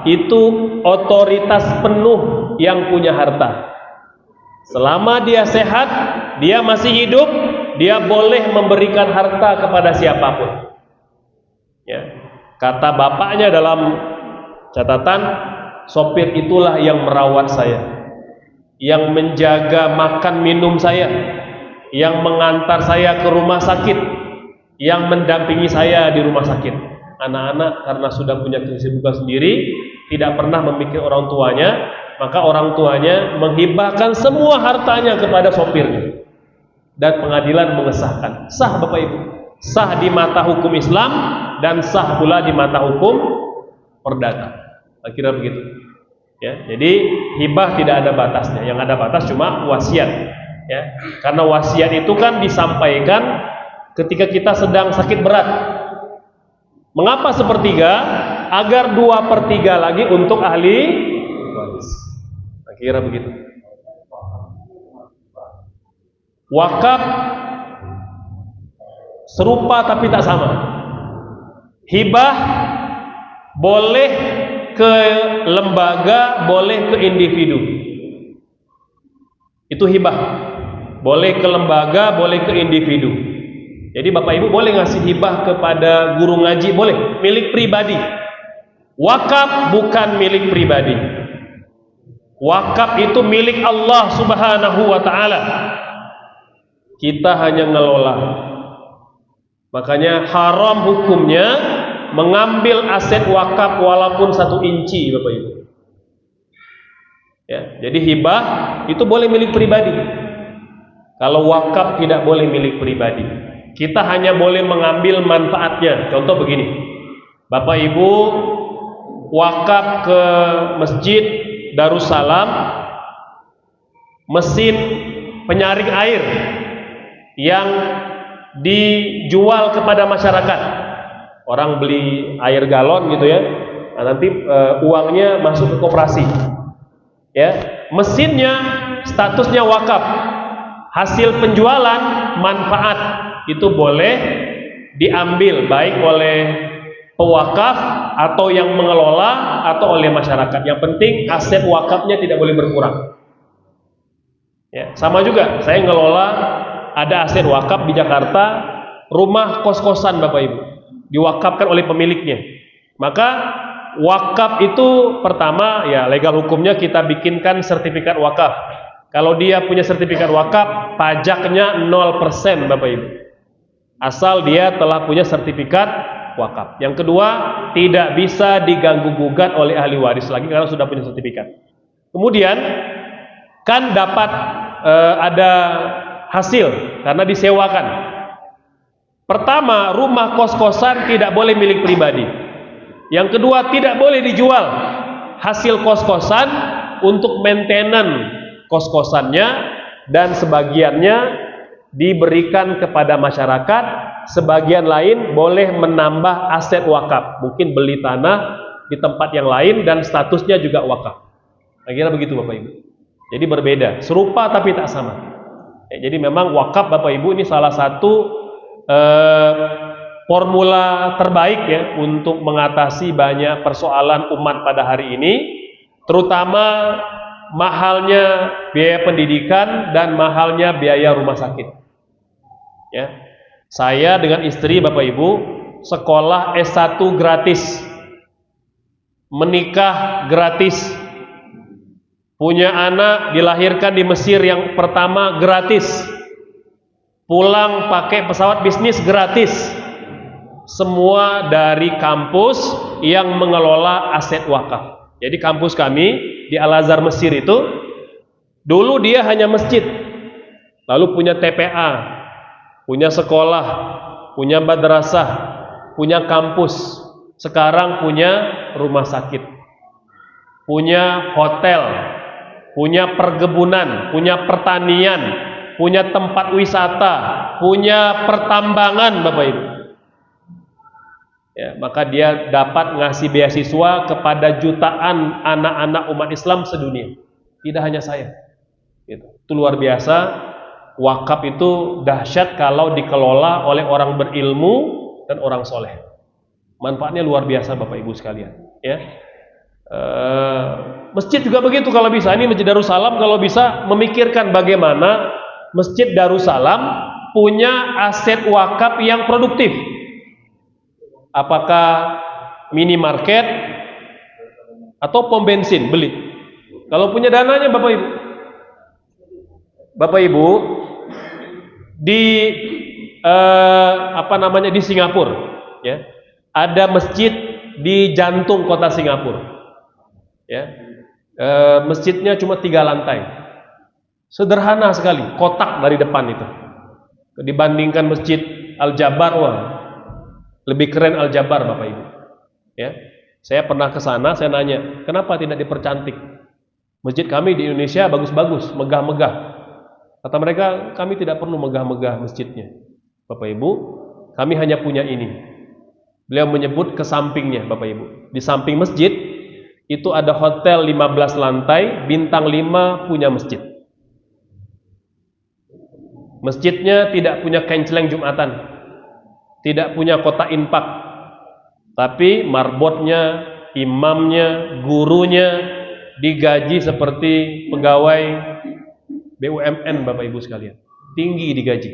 itu otoritas penuh yang punya harta. Selama dia sehat, dia masih hidup, dia boleh memberikan harta kepada siapapun. Ya. Kata bapaknya dalam catatan, sopir itulah yang merawat saya, yang menjaga makan minum saya, yang mengantar saya ke rumah sakit, yang mendampingi saya di rumah sakit. Anak-anak karena sudah punya kesibukan sendiri, tidak pernah memikir orang tuanya, maka orang tuanya menghibahkan semua hartanya kepada sopirnya. Dan pengadilan mengesahkan. Sah Bapak Ibu. Sah di mata hukum Islam dan sah pula di mata hukum perdata. Kira begitu. Ya, jadi hibah tidak ada batasnya. Yang ada batas cuma wasiat. Ya, karena wasiat itu kan disampaikan ketika kita sedang sakit berat. Mengapa sepertiga? Agar 2/3 lagi untuk ahli waris. Kira begitu. Wakaf serupa tapi tak sama. Hibah boleh ke lembaga, boleh ke individu. Itu hibah. Boleh ke lembaga, boleh ke individu. Jadi Bapak Ibu boleh ngasih hibah kepada guru ngaji, boleh, milik pribadi. Wakaf bukan milik pribadi. Wakaf itu milik Allah Subhanahu wa ta'ala. Kita hanya ngelola. Makanya haram hukumnya mengambil aset wakaf walaupun 1 inci, Bapak Ibu. Ya, jadi hibah itu boleh milik pribadi. Kalau wakaf tidak boleh milik pribadi. Kita hanya boleh mengambil manfaatnya. Contoh begini, Bapak Ibu wakaf ke Masjid Darussalam mesin penyaring air yang dijual kepada masyarakat. Orang beli air galon gitu ya. Nah, nanti uangnya masuk ke koperasi. Ya, mesinnya statusnya wakaf. Hasil penjualan manfaat itu boleh diambil baik oleh pewakaf atau yang mengelola atau oleh masyarakat. Yang penting aset wakafnya tidak boleh berkurang. Ya, sama juga saya ngelola ada aset wakaf di Jakarta, rumah kos-kosan Bapak Ibu. diwakafkan oleh pemiliknya. Maka wakaf itu pertama ya legal hukumnya kita bikinkan sertifikat wakaf. Kalau dia punya sertifikat wakaf, pajaknya 0% Bapak Ibu. Asal dia telah punya sertifikat wakaf. Yang kedua, tidak bisa diganggu gugat oleh ahli waris lagi karena sudah punya sertifikat. Kemudian kan dapat ada hasil karena disewakan. Pertama, rumah kos-kosan tidak boleh milik pribadi. Yang kedua, tidak boleh dijual hasil kos-kosan untuk maintenance kos-kosannya, dan sebagiannya diberikan kepada masyarakat, sebagian lain boleh menambah aset wakaf, mungkin beli tanah di tempat yang lain dan statusnya juga wakaf. Kira-kira begitu Bapak Ibu. Jadi berbeda, serupa tapi tak sama. Jadi memang wakaf Bapak Ibu ini salah satu formula terbaik ya untuk mengatasi banyak persoalan umat pada hari ini, terutama mahalnya biaya pendidikan dan mahalnya biaya rumah sakit. Ya, saya dengan istri Bapak Ibu sekolah S1 gratis, menikah gratis, punya anak dilahirkan di Mesir yang pertama gratis, pulang pakai pesawat bisnis gratis, semua dari kampus yang mengelola aset wakaf. Jadi kampus kami di Al-Azhar Mesir itu dulu dia hanya masjid, lalu punya TPA, punya sekolah, punya madrasah, punya kampus, sekarang punya rumah sakit, punya hotel, punya perkebunan, punya pertanian, punya tempat wisata, punya pertambangan Bapak Ibu. Ya, maka dia dapat ngasih beasiswa kepada jutaan anak-anak umat Islam sedunia. Tidak hanya saya. Gitu. Itu luar biasa. Wakaf itu dahsyat kalau dikelola oleh orang berilmu dan orang soleh. Manfaatnya luar biasa Bapak Ibu sekalian. Ya. Masjid juga begitu kalau bisa. Ini Masjid Darussalam kalau bisa memikirkan bagaimana Masjid Darussalam punya aset wakaf yang produktif. Apakah minimarket atau pom bensin beli. Kalau punya dananya Bapak Ibu di di Singapura ya, ada masjid di jantung kota Singapura ya, masjidnya cuma 3 lantai, sederhana sekali, kotak dari depan itu, dibandingkan masjid Al-Jabar, wah lebih keren Al-Jabar Bapak Ibu ya. Saya pernah ke sana, saya nanya kenapa tidak dipercantik, masjid kami di Indonesia bagus-bagus, megah-megah. Kata mereka, kami tidak perlu megah-megah masjidnya Bapak Ibu, kami hanya punya ini. Beliau menyebut ke sampingnya Bapak Ibu, di samping masjid itu ada hotel 15 lantai, bintang 5 punya masjid. Masjidnya tidak punya kenceleng Jumatan, tidak punya kotak infak, tapi marbotnya, imamnya, gurunya digaji seperti pegawai BUMN Bapak Ibu sekalian, tinggi digaji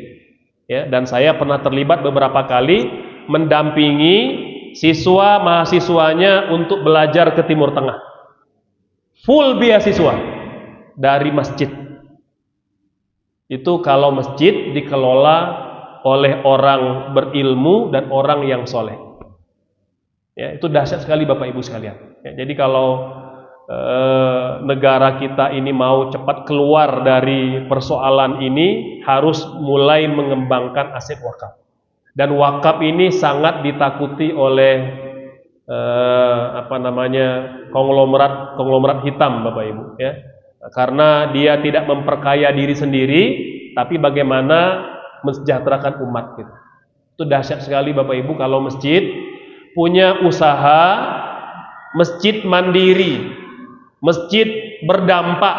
ya. Dan saya pernah terlibat beberapa kali mendampingi siswa mahasiswanya untuk belajar ke Timur Tengah, full beasiswa dari masjid. Itu kalau masjid dikelola oleh orang berilmu dan orang yang soleh ya, itu dahsyat sekali Bapak Ibu sekalian ya. Jadi kalau negara kita ini mau cepat keluar dari persoalan ini, harus mulai mengembangkan aset wakaf. Dan wakaf ini sangat ditakuti oleh konglomerat hitam Bapak Ibu ya, karena dia tidak memperkaya diri sendiri, tapi bagaimana mensejahterakan umat gitu. Itu dahsyat sekali Bapak Ibu kalau masjid punya usaha, masjid mandiri, masjid berdampak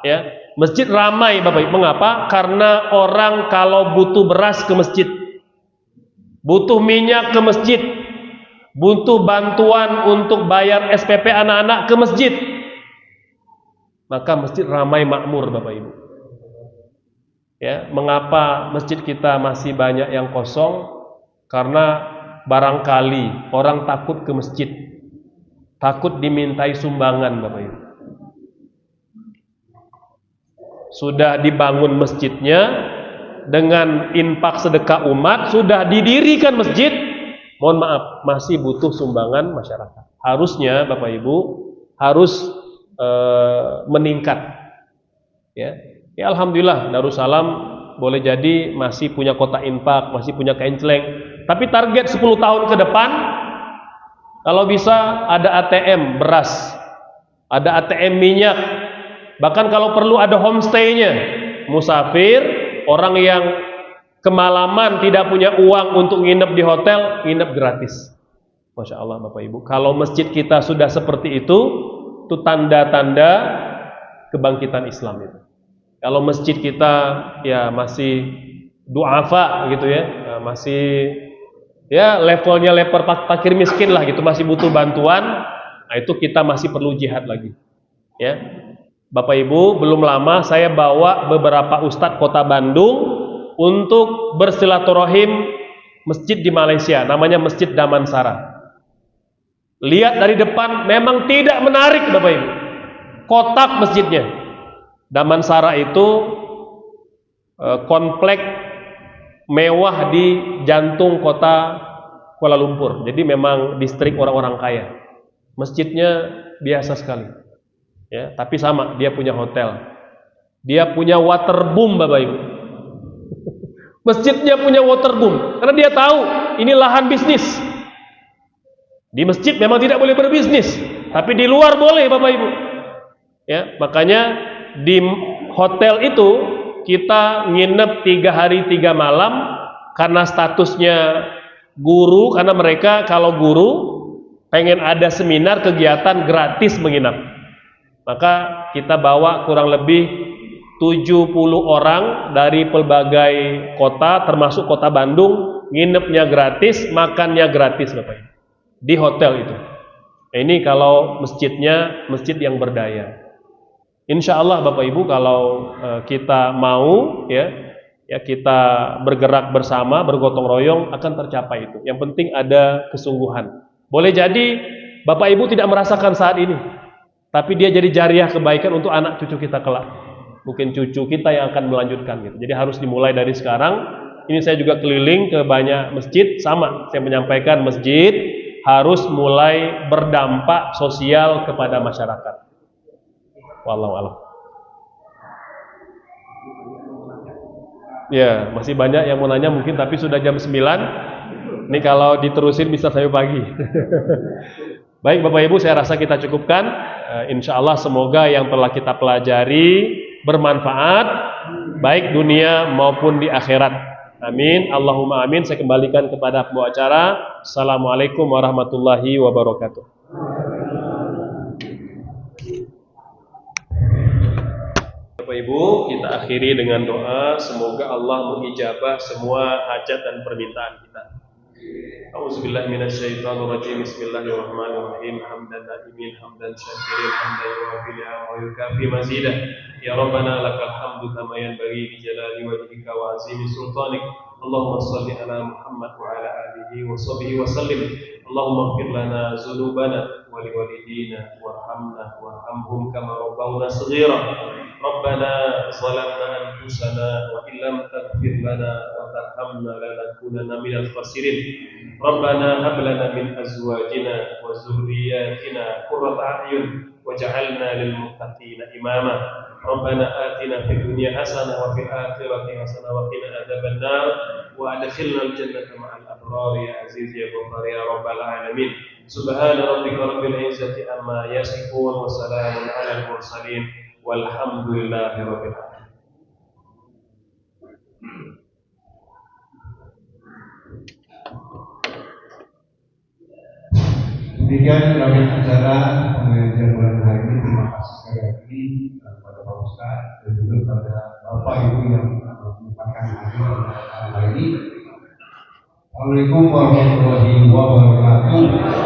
ya, masjid ramai Bapak Ibu. Mengapa? Karena orang kalau butuh beras ke masjid, butuh minyak ke masjid, butuh bantuan untuk bayar SPP anak-anak ke masjid, maka masjid ramai makmur Bapak Ibu ya. Mengapa masjid kita masih banyak yang kosong? Karena barangkali orang takut ke masjid, takut dimintai sumbangan, Bapak Ibu. Sudah dibangun masjidnya dengan infak sedekah umat, sudah didirikan masjid, mohon maaf, masih butuh sumbangan masyarakat. Harusnya Bapak Ibu harus meningkat. Ya, alhamdulillah Darussalam boleh jadi masih punya kota infak, masih punya kenceleng. Tapi target 10 tahun ke depan, kalau bisa ada ATM beras, ada ATM minyak, bahkan kalau perlu ada homestay-nya. Musafir, orang yang kemalaman tidak punya uang untuk nginep di hotel, nginep gratis. Masya Allah Bapak Ibu. Kalau masjid kita sudah seperti itu tanda-tanda kebangkitan Islam itu. Kalau masjid kita ya masih duafa gitu ya, masih ya levelnya level fakir miskin lah gitu, masih butuh bantuan, nah itu kita masih perlu jihad lagi. Ya, Bapak Ibu, belum lama saya bawa beberapa ustadz kota Bandung untuk bersilaturahim masjid di Malaysia, namanya Masjid Damansara. Lihat dari depan memang tidak menarik Bapak Ibu, kotak masjidnya. Damansara itu komplek mewah di jantung kota Kuala Lumpur. Jadi memang distrik orang-orang kaya. Masjidnya biasa sekali. Ya, tapi sama, dia punya hotel. Dia punya waterboom Bapak Ibu. Masjidnya punya waterboom karena dia tahu ini lahan bisnis. Di masjid memang tidak boleh berbisnis, tapi di luar boleh Bapak Ibu. Ya, makanya di hotel itu kita nginep 3 hari 3 malam karena statusnya guru, karena mereka kalau guru pengen ada seminar kegiatan gratis menginap. Maka kita bawa kurang lebih 70 orang dari pelbagai kota termasuk kota Bandung, nginepnya gratis, makannya gratis Bapak Ibu. Di hotel itu. Nah, ini kalau masjidnya masjid yang berdaya. Insya Allah Bapak Ibu kalau kita mau ya kita bergerak bersama, bergotong royong akan tercapai itu. Yang penting ada kesungguhan. Boleh jadi Bapak Ibu tidak merasakan saat ini, tapi dia jadi jariah kebaikan untuk anak cucu kita kelak. Mungkin cucu kita yang akan melanjutkan gitu. Jadi harus dimulai dari sekarang. Ini saya juga keliling ke banyak masjid, sama saya menyampaikan masjid harus mulai berdampak sosial kepada masyarakat. Wallahu a'lam. Ya, masih banyak yang mau nanya mungkin, tapi sudah jam 9. Ini kalau diterusin bisa sampai pagi. Baik Bapak Ibu, saya rasa kita cukupkan. Insya Allah semoga yang telah kita pelajari bermanfaat baik dunia maupun di akhirat. Amin. Allahumma amin. Saya kembalikan kepada pembawa acara. Assalamualaikum warahmatullahi wabarakatuh. Bapak Ibu, kita akhiri dengan doa. Semoga Allah mengijabah semua hajat dan permintaan kita. A'udzubillahi minasyaitonirrajim. Bismillahirrahmanirrahim. Hamdan na'imin, hamdan syakirin, hamdan yuwafi ni'amahu wa yukafi mazidah. Ya Rabbana lakal hamdu kama yanbaghi li jalali wajhika wa 'azimi sultanik. Allahumma shalli ala Muhammad wa ala alihi wa sahbihi wa sallim. Allahumma ighfir lana dzunubana wa liwalidina warhamna warhamhum kama rabbawna shaghira. Rabbana zalamna anfusana wa illam taghfir lana wa tarhamna lanakunanna minal khasirin. Rabbana hab lana min azwajina wa dhurriyyatina qurrata a'yun waj'alna lil muttaqina imama. Rabbana atina fid dunya hasanah wa fil akhirati hasanah wa qina adzabannar wa adkhilnal jannata ma'al abrar ya aziz ya ghafar ya rabbal alamin. Subhana rabbika rabbil izzati amma yasifun wa salamun 'alal mursalin walhamdulillahi rabbil alamin. Demikian rangkaian acara pengajian bulan hari ini. Terima kasih sekali lagi kepada Pak Ustaz dan juga kepada Bapak Ibu yang menyempatkan hadir pada hari ini. Assalamualaikum warahmatullahi wabarakatuh.